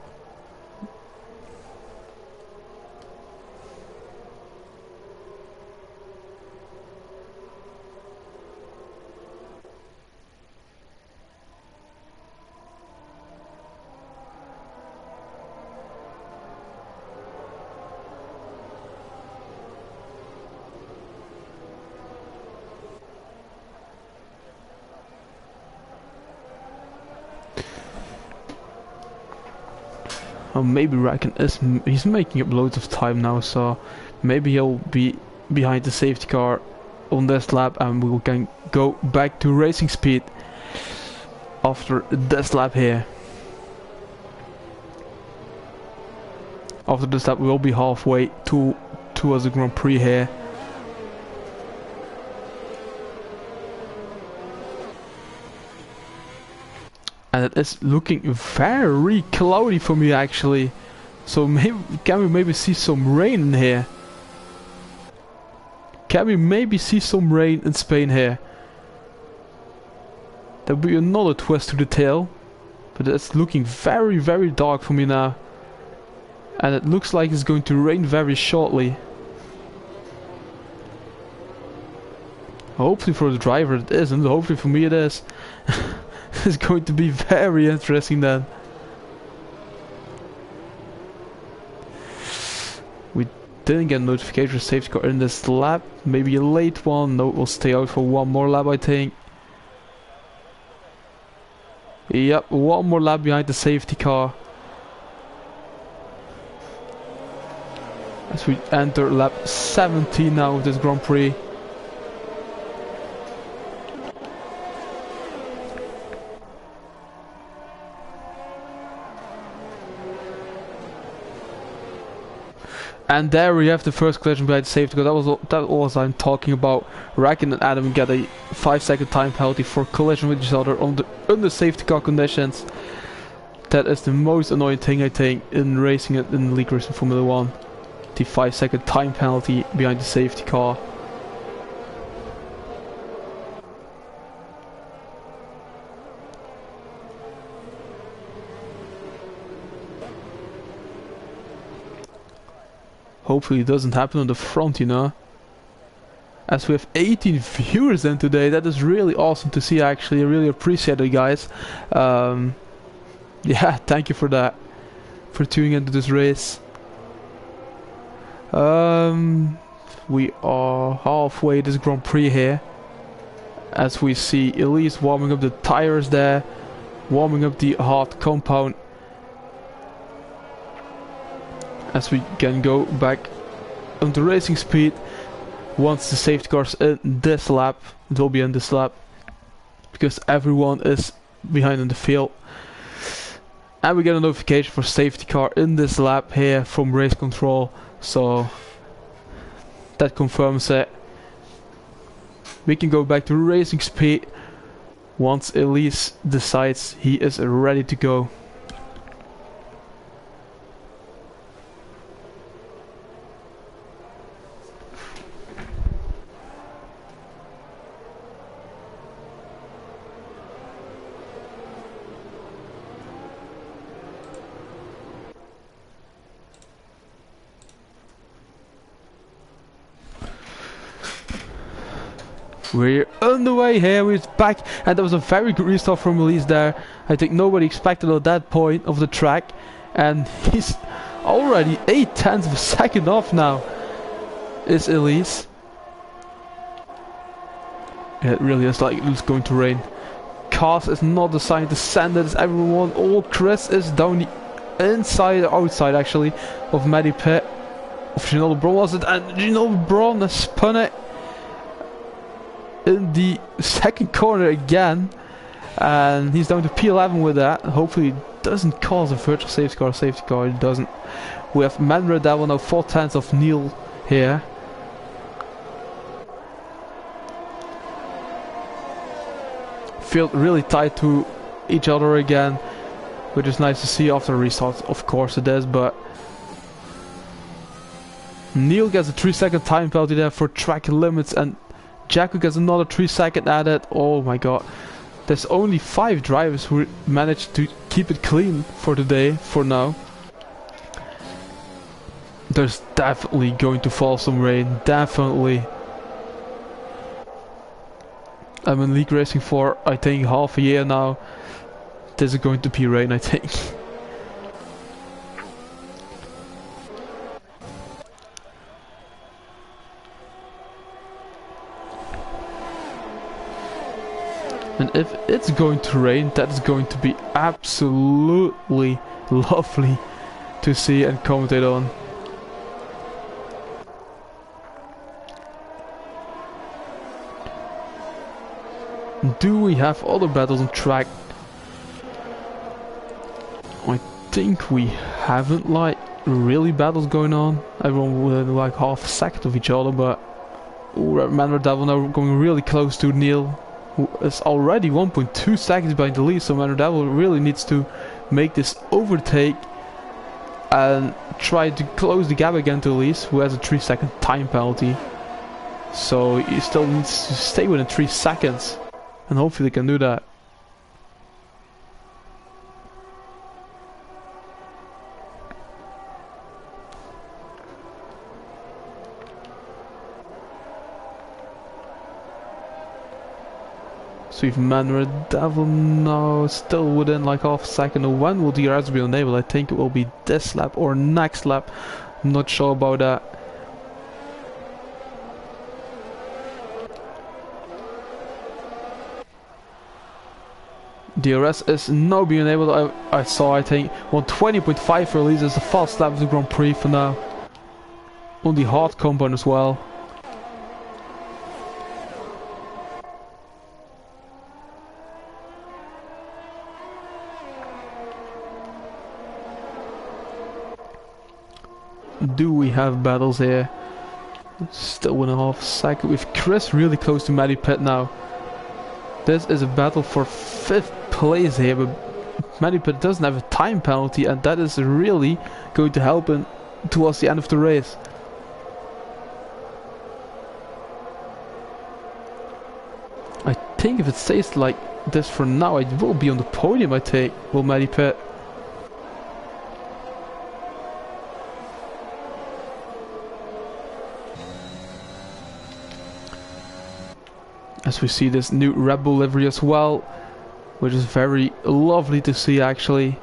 Oh, maybe Raikkonen he's making up loads of time now, so maybe he'll be behind the safety car on this lap and we can go back to racing speed after this lap here. After this lap we will be halfway towards the Grand Prix here. And it is looking very cloudy for me actually. So can we maybe see some rain in here? Can we maybe see some rain in Spain here? There will be another twist to the tail. But it's looking very, very dark for me now. And it looks like it's going to rain very shortly. Hopefully for the driver it isn't, hopefully for me it is. It's going to be very interesting then. We didn't get a notification for safety car in this lap. Maybe a late one. No, we'll stay out for one more lap, I think. Yep, one more lap behind the safety car. as we enter lap 17 now of this Grand Prix. And there we have the first collision behind the safety car. That was I'm talking about. Racken and Adam get a 5-second time penalty for collision with each other under safety car conditions. That is the most annoying thing I think in racing in League Racing Formula 1. The 5-second time penalty behind the safety car. Hopefully it doesn't happen on the front, you know. As we have 18 viewers in today, that is really awesome to see actually. I really appreciate it, guys. Yeah, thank you for that. For tuning into this race. We are halfway this Grand Prix here. As we see Elise warming up the tires there. Warming up the hard compound. As we can go back onto racing speed. Once the safety car's in this lap, it will be in this lap. Because everyone is behind in the field. And we get a notification for safety car in this lap here from race control. So that confirms it. We can go back to racing speed once Elise decides he is ready to go. We're underway here, we're back, and that was a very good restart from Elise there. I think nobody expected at that point of the track, and he's already 0.8 of a second off now, is Elise. It really is like it's going to rain. Cars is not designed to send it, everyone, all Chris is down the inside, outside actually, of Maddie Pitt. Of Gino LeBron was it, and Gino LeBron has spun it in the second corner again, and he's down to P11 with that. Hopefully it doesn't cause a virtual safety car, it doesn't. We have Manra Devil now 0.4 of Neil here. Feel really tight to each other again, which is nice to see after a restart, of course it is, but Neil gets a 3-second time penalty there for track limits, and Jacko gets another 3-second added. Oh my god. There's only 5 drivers who managed to keep it clean for today, for now. There's definitely going to fall some rain, definitely. I'm in League Racing for, I think, half a year now. There's going to be rain, I think. And if it's going to rain, that is going to be absolutely lovely to see and commentate on. Do we have other battles on track? I think we haven't like really battles going on. Everyone within like half a second of each other, but Manor Devil now going really close to Neil, who is already 1.2 seconds behind the lead, so Manor Devil really needs to make this overtake and try to close the gap again to Elise, who has a 3-second time penalty. So he still needs to stay within 3 seconds, and hopefully they can do that. So if Manor Devil now still within like half a second. When will DRS be enabled? I think it will be this lap or next lap. I'm not sure about that. DRS is now being enabled. I saw, I think 120.5 for Elise is the fast lap of the Grand Prix for now. on the hard compound as well. Do we have battles here? Still 1.5 seconds with Chris really close to Matty Pitt now. This is a battle for 5th place here, but Matty Pitt doesn't have a time penalty, and that is really going to help him towards the end of the race. I think if it stays like this for now, I will be on the podium, I take, will Matty Pitt. As we see this new Red Bull livery as well, which is very lovely to see actually.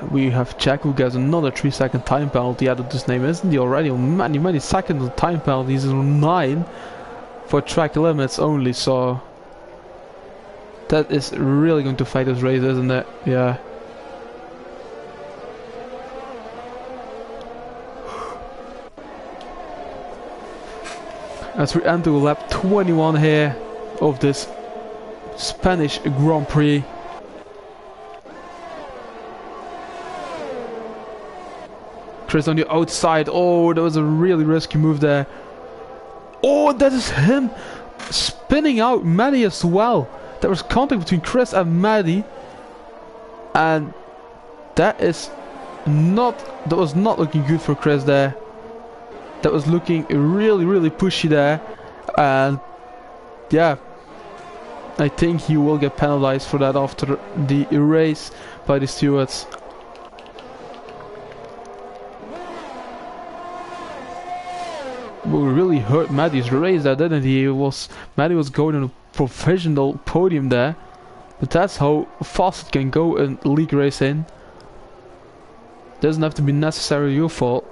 We have Jack who gets another 3-second time penalty out of this name, isn't he already on many seconds of time penalties? He's on 9 for track limits only, so that is really going to fight this race, isn't it? Yeah. As we enter lap 21 here of this Spanish Grand Prix. Chris on the outside. Oh, that was a really risky move there. Oh, that is him spinning out Maddie as well. There was contact between Chris and Maddie, and that was not looking good for Chris there. That was looking really pushy there, and yeah, I think he will get penalized for that after the race by the stewards. Well, really hurt Maddie's race there, didn't he? Maddie was going on a provisional podium there, but that's how fast it can go in league racing. Doesn't have to be necessarily your fault.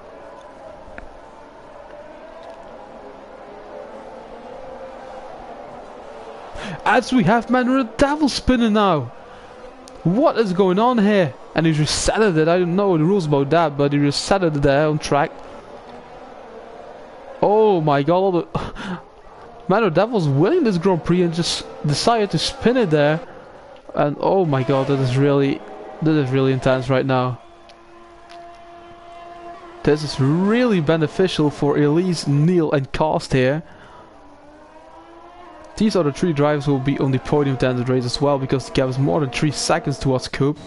As we have Manuel Devil spinning now. What is going on here? And he resetted it. I don't know the rules about that, but he resetted it there on track. Oh my god. Manuel Devil's winning this Grand Prix and just decided to spin it there. And oh my god, that is really intense right now. This is really beneficial for Elise, Neil and Cast here. These are the 3 drivers who will be on the podium at the end of the race as well, because the gap is more than 3 seconds towards Coop.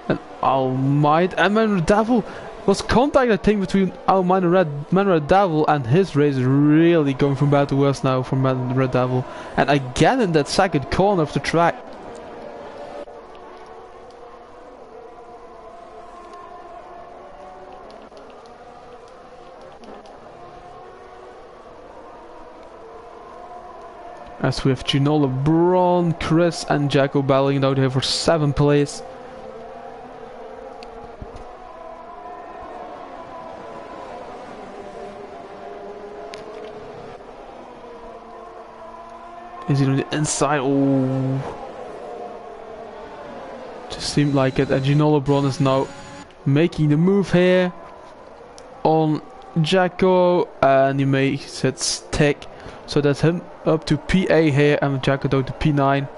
And Almighty and Manuel Devil was contact, I think, between Manuel Devil and his race is really going from bad to worse now for Manuel Devil. And again in that second corner of the track. As we have Ginola, Braun, Chris and Jacko battling it out here for 7th place. Is he on the inside? Oh, just seemed like it. And Ginola Braun is now making the move here on Jacko, and he makes it stick. So that's him up to PA here, and Jacko down to P9.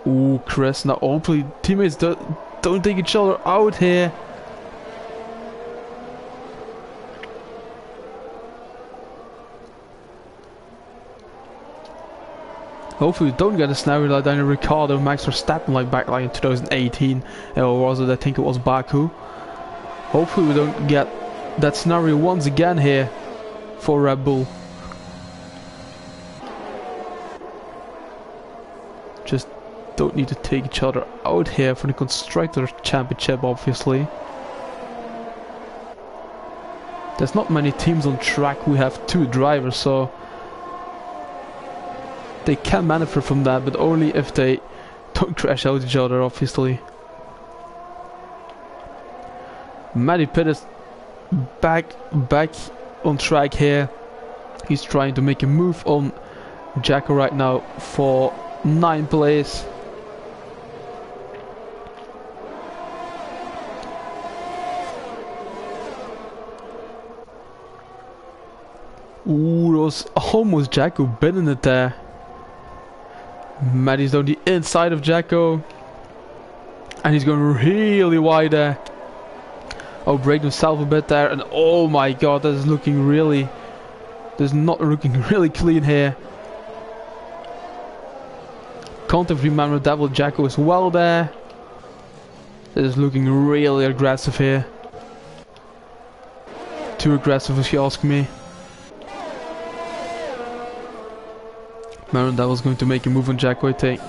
Ooh, Chris. Now hopefully teammates don't take each other out here. Hopefully we don't get a scenario like Daniel Ricciardo, Max Verstappen like back like in 2018, or was it, I think it was Baku. Hopefully we don't get that scenario once again here for Red Bull. Just don't need to take each other out here for the Constructor Championship, obviously. There's not many teams on track who have 2 drivers, so they can benefit from that, but only if they don't crash out each other, obviously. Matty Pitt is back on track here. He's trying to make a move on Jacko right now for 9th place. Ooh, that was almost Jacko binning it there. Maddie's down the inside of Jacko. And he's going really wide there. Oh, break himself a bit there. And oh my god, that is looking really... That's not looking really clean here. Contact remember Devil Jacko as well there. That is looking really aggressive here. Too aggressive if you ask me. Maron Devil's going to make a move on Jacko, I think.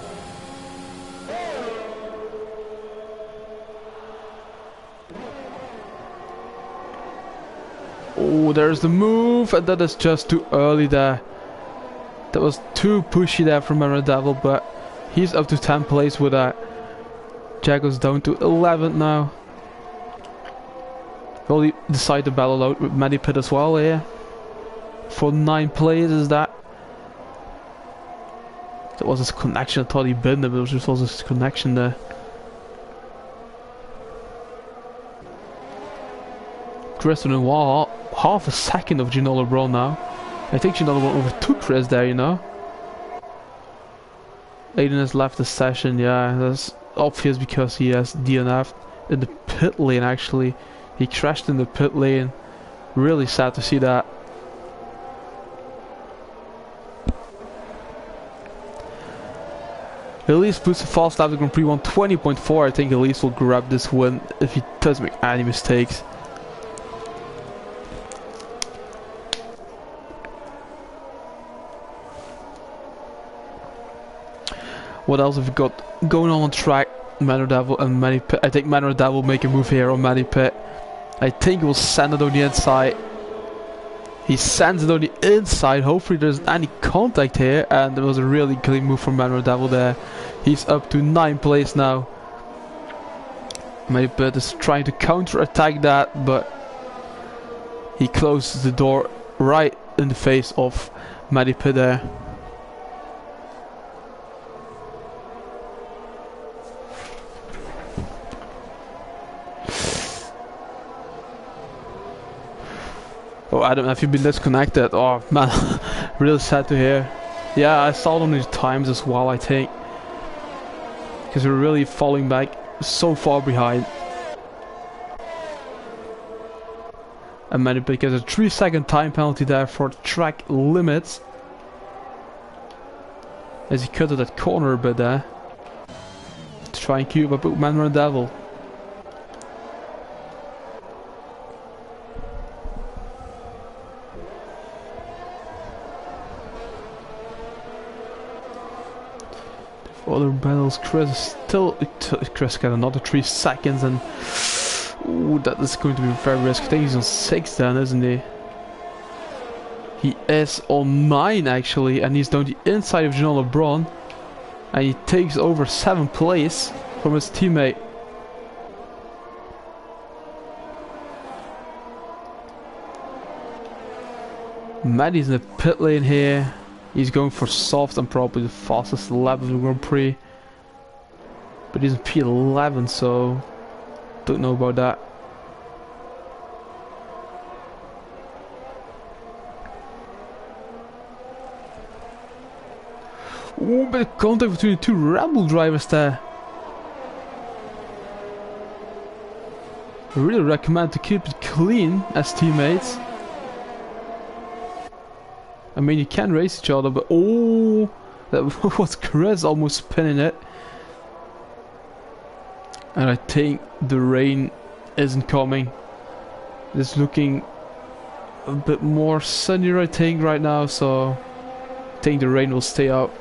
Oh, there's the move, and that is just too early there. That was too pushy there from Maron Devil, but he's up to 10th place with that. Jacko's down to 11th now. We'll decide to battle out with Matty Pitt as well here. For 9th place is that. That was his connection. I thought he binned him, but it was just also his connection there. Chris Renoir, half a second of Gino LeBron now. I think Gino LeBron overtook Chris there, you know. Aiden has left the session, yeah, that's obvious because he has DNF'd in the pit lane actually. He crashed in the pit lane. Really sad to see that. Elise puts a fast lap to Grand Prix 120.4. I think Elise will grab this win if he doesn't make any mistakes. What else have we got going on track? Manor Devil and Manny Pitt. I think Manor Devil will make a move here on Manny Pitt. I think he'll send it on the inside. He sends it on the inside. Hopefully there's any contact here. And there was a really clean move from Manor Devil there. He's up to 9th place now. Manny Pitt is trying to counter-attack that, but he closes the door right in the face of Manny Pitt there. Oh, Adam, have you been disconnected? Oh man, really sad to hear. Yeah, I saw them these times as well, I think. Because we're really falling back so far behind. And Manny Pitt gets a 3-second time penalty there for track limits. As he cut at that corner a bit there. To try and keep up with Manor Devil. Other battles, Chris got another 3 seconds, and ooh, that is going to be very risky. I think he's on 6 then, isn't he? He is on 9 actually, and he's down the inside of Gino LeBron, and he takes over 7th place from his teammate. Maddie's in the pit lane here. He's going for soft and probably the fastest lap of the Grand Prix. But he's in P11, so don't know about that. Ooh, bit of contact between the two Rebel drivers there. I really recommend to keep it clean as teammates. I mean, you can race each other, but oh, that was Chris almost spinning it. And I think the rain isn't coming. It's looking a bit more sunnier, I think, right now, so I think the rain will stay out.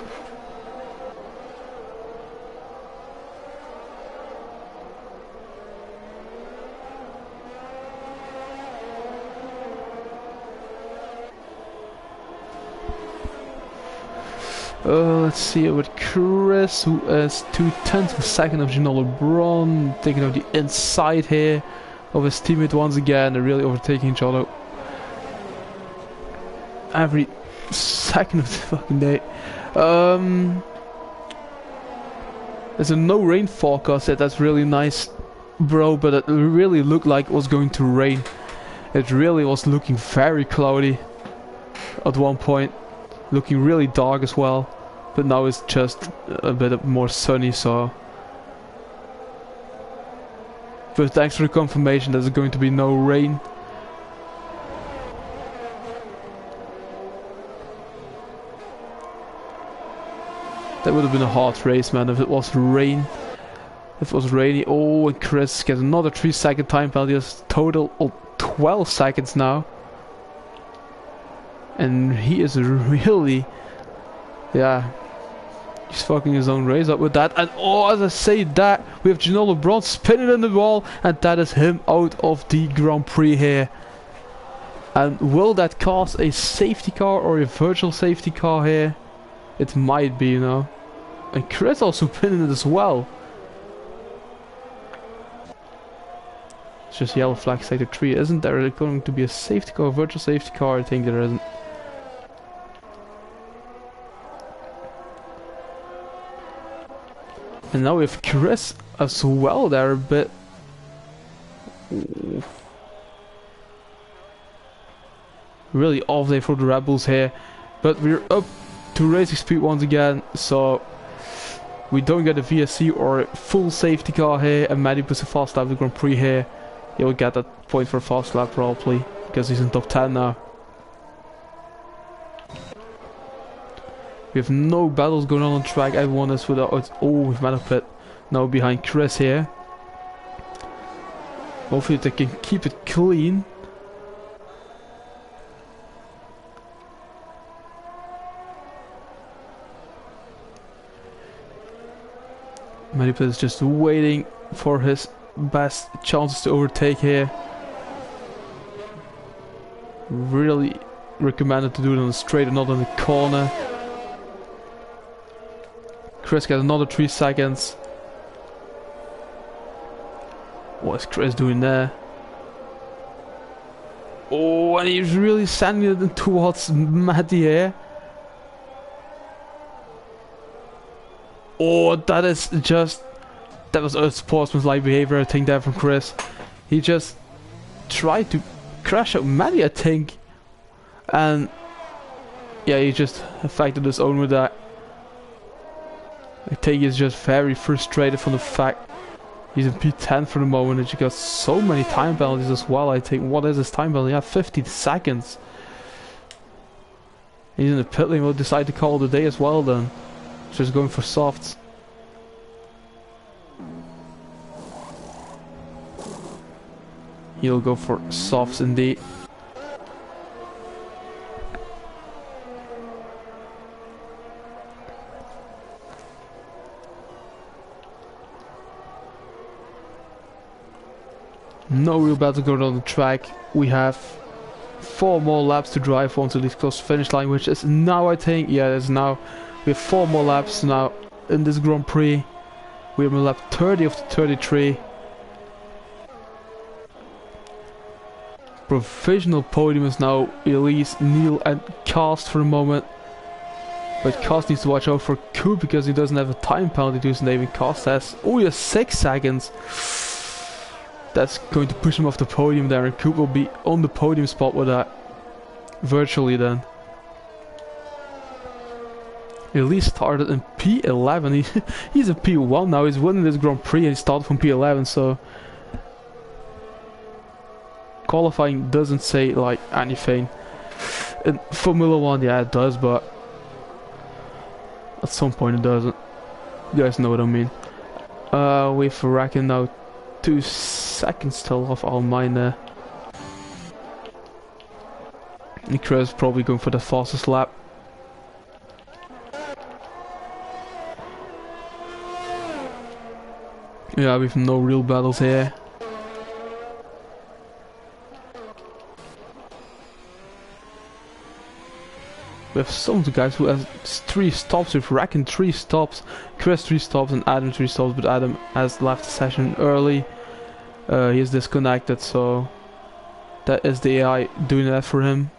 Let's see it with Chris, who is 2/10 of a second of Gino LeBron, taking out the inside here of his teammate once again. They're really overtaking each other every second of the fucking day. There's a no rain forecast yet. That's really nice, bro, but it really looked like it was going to rain. It really was looking very cloudy. at one point, looking really dark as well, but now it's just a bit more sunny, so. But thanks for the confirmation there's going to be no rain. That would have been a hard race, man, if it was rain. If it was rainy. Oh, and Chris gets another 3-second time penalty. That's total of 12 seconds now. And he is really, yeah, he's fucking his own race up with that. And oh, as I say that, we have Gino LeBron spinning in the wall, and that is him out of the Grand Prix here. And will that cause a safety car or a virtual safety car here? It might be, you know. And Chris also pinning it as well. It's just yellow flag sector 3. Isn't there going to be a safety car, a virtual safety car? I think there isn't. And now we have Chris as well there a bit. Ooh. Really off day for the Red Bulls here. But we're up to racing speed once again, so we don't get a VSC or a full safety car here, and Maddie puts a fast lap the Grand Prix here. He'll get that point for a fast lap probably, because he's in top 10 now. We have no battles going on track, everyone is without... Oh, we've met a pit now behind Chris here. Hopefully they can keep it clean. Manipul is just waiting for his best chances to overtake here. Really recommended to do it on the straight and not on the corner. Chris gets another 3 seconds. What is Chris doing there? Oh, and he's really sending it towards Matty here. Oh, that is just... That was unsportsmanlike behavior, I think, there from Chris. He just tried to crash out Matty, I think. And... yeah, he just affected his own with that. I think he's just very frustrated from the fact he's in P10 for the moment, and he got so many time penalties as well. I think, what is his time penalty? Yeah, 15 seconds. He's in the pit lane, we'll decide to call it a day as well then. Just going for softs. He'll go for softs indeed. No real battle going on the track. We have 4 more laps to drive onto this close to finish line, which is now, I think, yeah, it's now. We have 4 more laps now in this Grand Prix. We are on lap 30 of the 33. Provisional podium is now Elise, Neil and Cast for the moment. But Cast needs to watch out for Coop because he doesn't have a time penalty to his name, and Cast has, oh yeah, 6 seconds. That's going to push him off the podium there, and Coop will be on the podium spot with that. Virtually then. Elise started in P11. He's a P1 now. He's winning this Grand Prix and he started from P11, so qualifying doesn't say like anything. In Formula 1, yeah, it does, but at some point it doesn't. You guys know what I mean. We've reckoned now 2 seconds still off our mine there. And Chris probably going for the fastest lap. Yeah, we have no real battles here. We have some of the guys who has 3 stops. We've reckoned 3 stops. Chris 3 stops and Adam 3 stops, but Adam has left the session early. He is disconnected, so that is the AI doing that for him.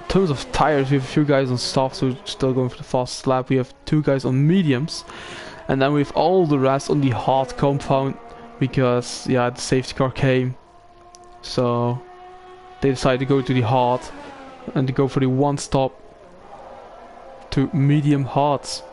In terms of tires, we have a few guys on softs who are still going for the fastest lap. We have 2 guys on mediums. And then we have all the rest on the hard compound because, yeah, the safety car came. So they decided to go to the hard and to go for the one stop to medium hards.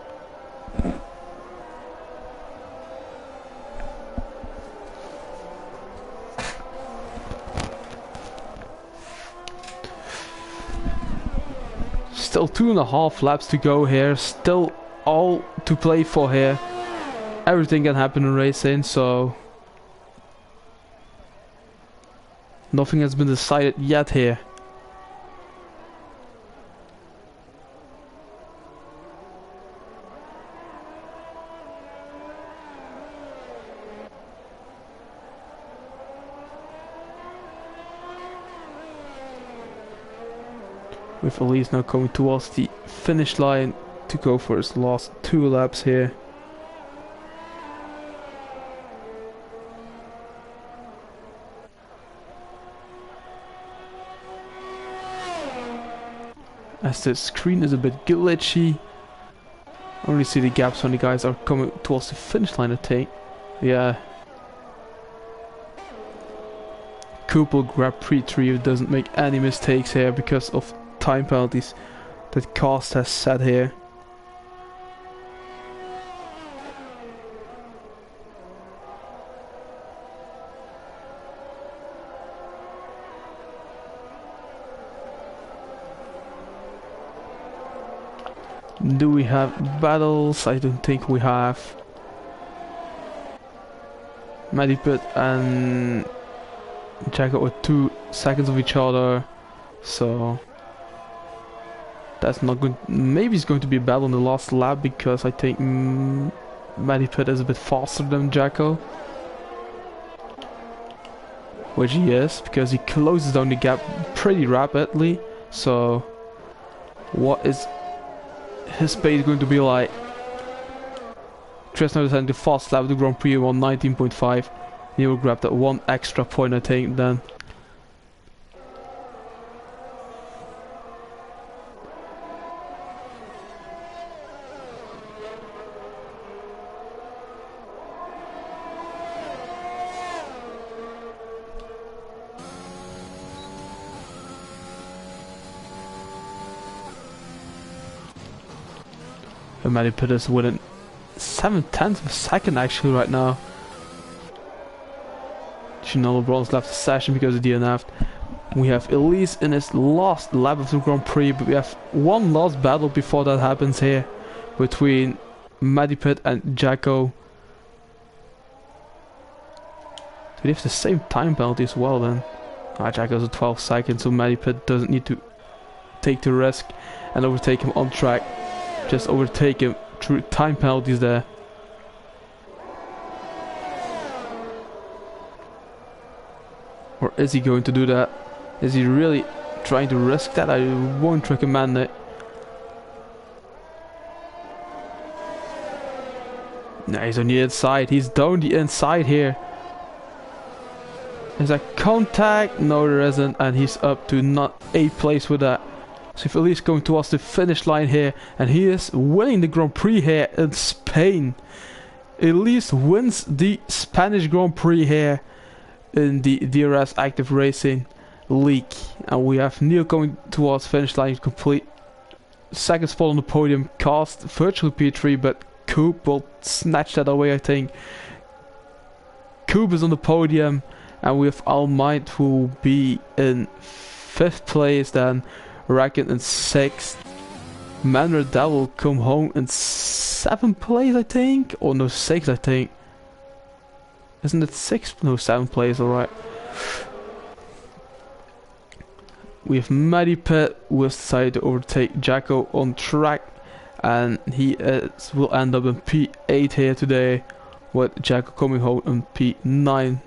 Still 2.5 laps to go here, still all to play for here. Everything can happen in racing, so nothing has been decided yet here. With Elise now coming towards the finish line to go for his last 2 laps here. As the screen is a bit glitchy, I only see the gaps when the guys are coming towards the finish line, I think. Yeah. Coop will grab P3 if doesn't make any mistakes here because of time penalties that Cast has set here. Do we have battles? I don't think we have. Mediput and Jacko are 2 seconds of each other, so that's not good. Maybe it's going to be a battle in the last lap because I think Mediput is a bit faster than Jacko, which he is because he closes down the gap pretty rapidly. So what is his pace going to be like? Tristan is having the fast lap of the Grand Prix on 19.5. He will grab that 1 extra point, I think, then. And Mediput is winning 7/10 of a second actually right now. Chanel LeBron's left the session because of DNF. We have Elise in his last lap of the Grand Prix, but we have one last battle before that happens here between Mediput and Jacko. Do they have the same time penalty as well then? Jacko's at 12 seconds, so Mediput doesn't need to take the risk and overtake him on track. Just overtake him through time penalties there. Or is he going to do that? Is he really trying to risk that? I won't recommend it. Nah, he's on the inside. He's down the inside here. Is that contact? No, there isn't. And he's up to not 8th place with that. So if Elise going towards the finish line here, and he is winning the Grand Prix here in Spain. Elise wins the Spanish Grand Prix here in the DRS Active Racing League. And we have Neil coming towards finish line, complete 2nd spot on the podium. Cast virtually P3, but Coop will snatch that away, I think. Coop is on the podium, and we have Almight who will be in 5th place then. Racket in 6th. Manredel will come home in 7th place, I think. Or no, 6th, I think. Isn't it 6th? No, 7th place, alright. We have Mediput who has decided to overtake Jacko on track. And he will end up in P8 here today, with Jacko coming home in P9.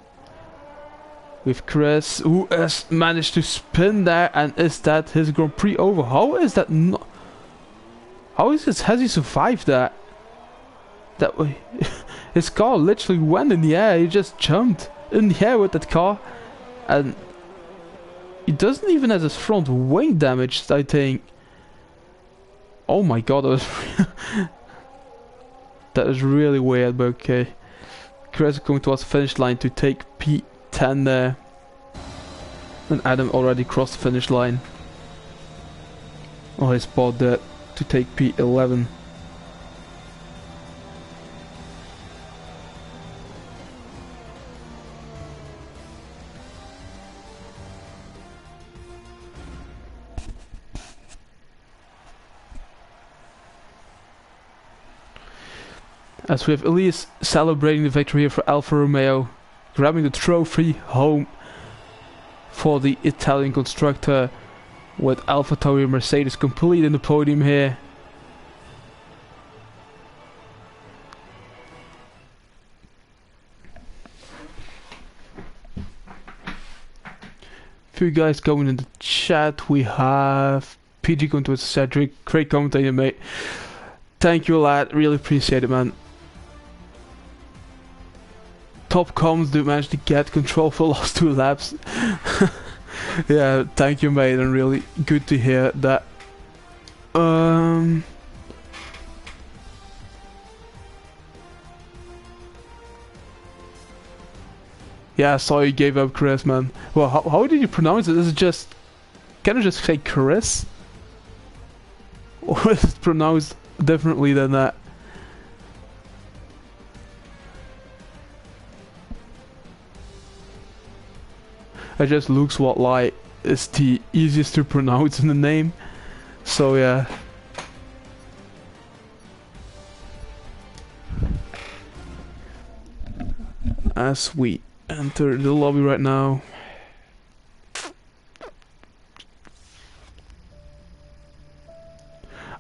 With Chris, who has managed to spin there, and is that his Grand Prix over? How is that not? How is this? Has he survived that? That way, his car literally went in the air. He just jumped in the air with that car, and he doesn't even have his front wing damaged, I think. Oh my god, that was that is really weird, but okay. Chris is going towards the finish line to take P10 there. And Adam already crossed the finish line. Oh, he spotted that to take P11. As we have Elias celebrating the victory here for Alfa Romeo, grabbing the trophy home for the Italian constructor, with AlphaTauri and Mercedes complete in the podium here. Few guys going in the chat. We have PG going towards Cedric. Great commentator, mate. Thank you, lad. Really appreciate it, man. Top comms do manage to get control for the last 2 laps. Yeah, thank you, mate, and really good to hear that. Yeah, I saw you gave up Chris, man. Well, how did you pronounce it? Is it just... Can I just say Chris? Or is it pronounced differently than that? It just looks what like is the easiest to pronounce in the name. So yeah. As we enter the lobby right now.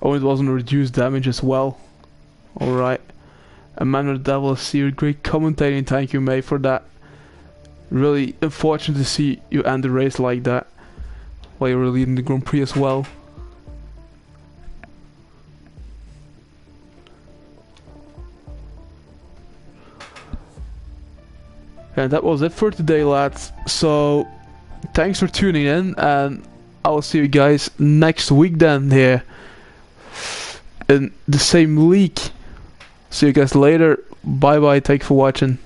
Oh, it wasn't reduced damage as well. Alright. Emmanuel Devil Seer, great commentating, thank you, mate, for that. Really unfortunate to see you end the race like that while you were leading the Grand Prix as well. And that was it for today, lads. So thanks for tuning in, and I will see you guys next week then here in the same league. See you guys later. Bye bye, thanks for watching.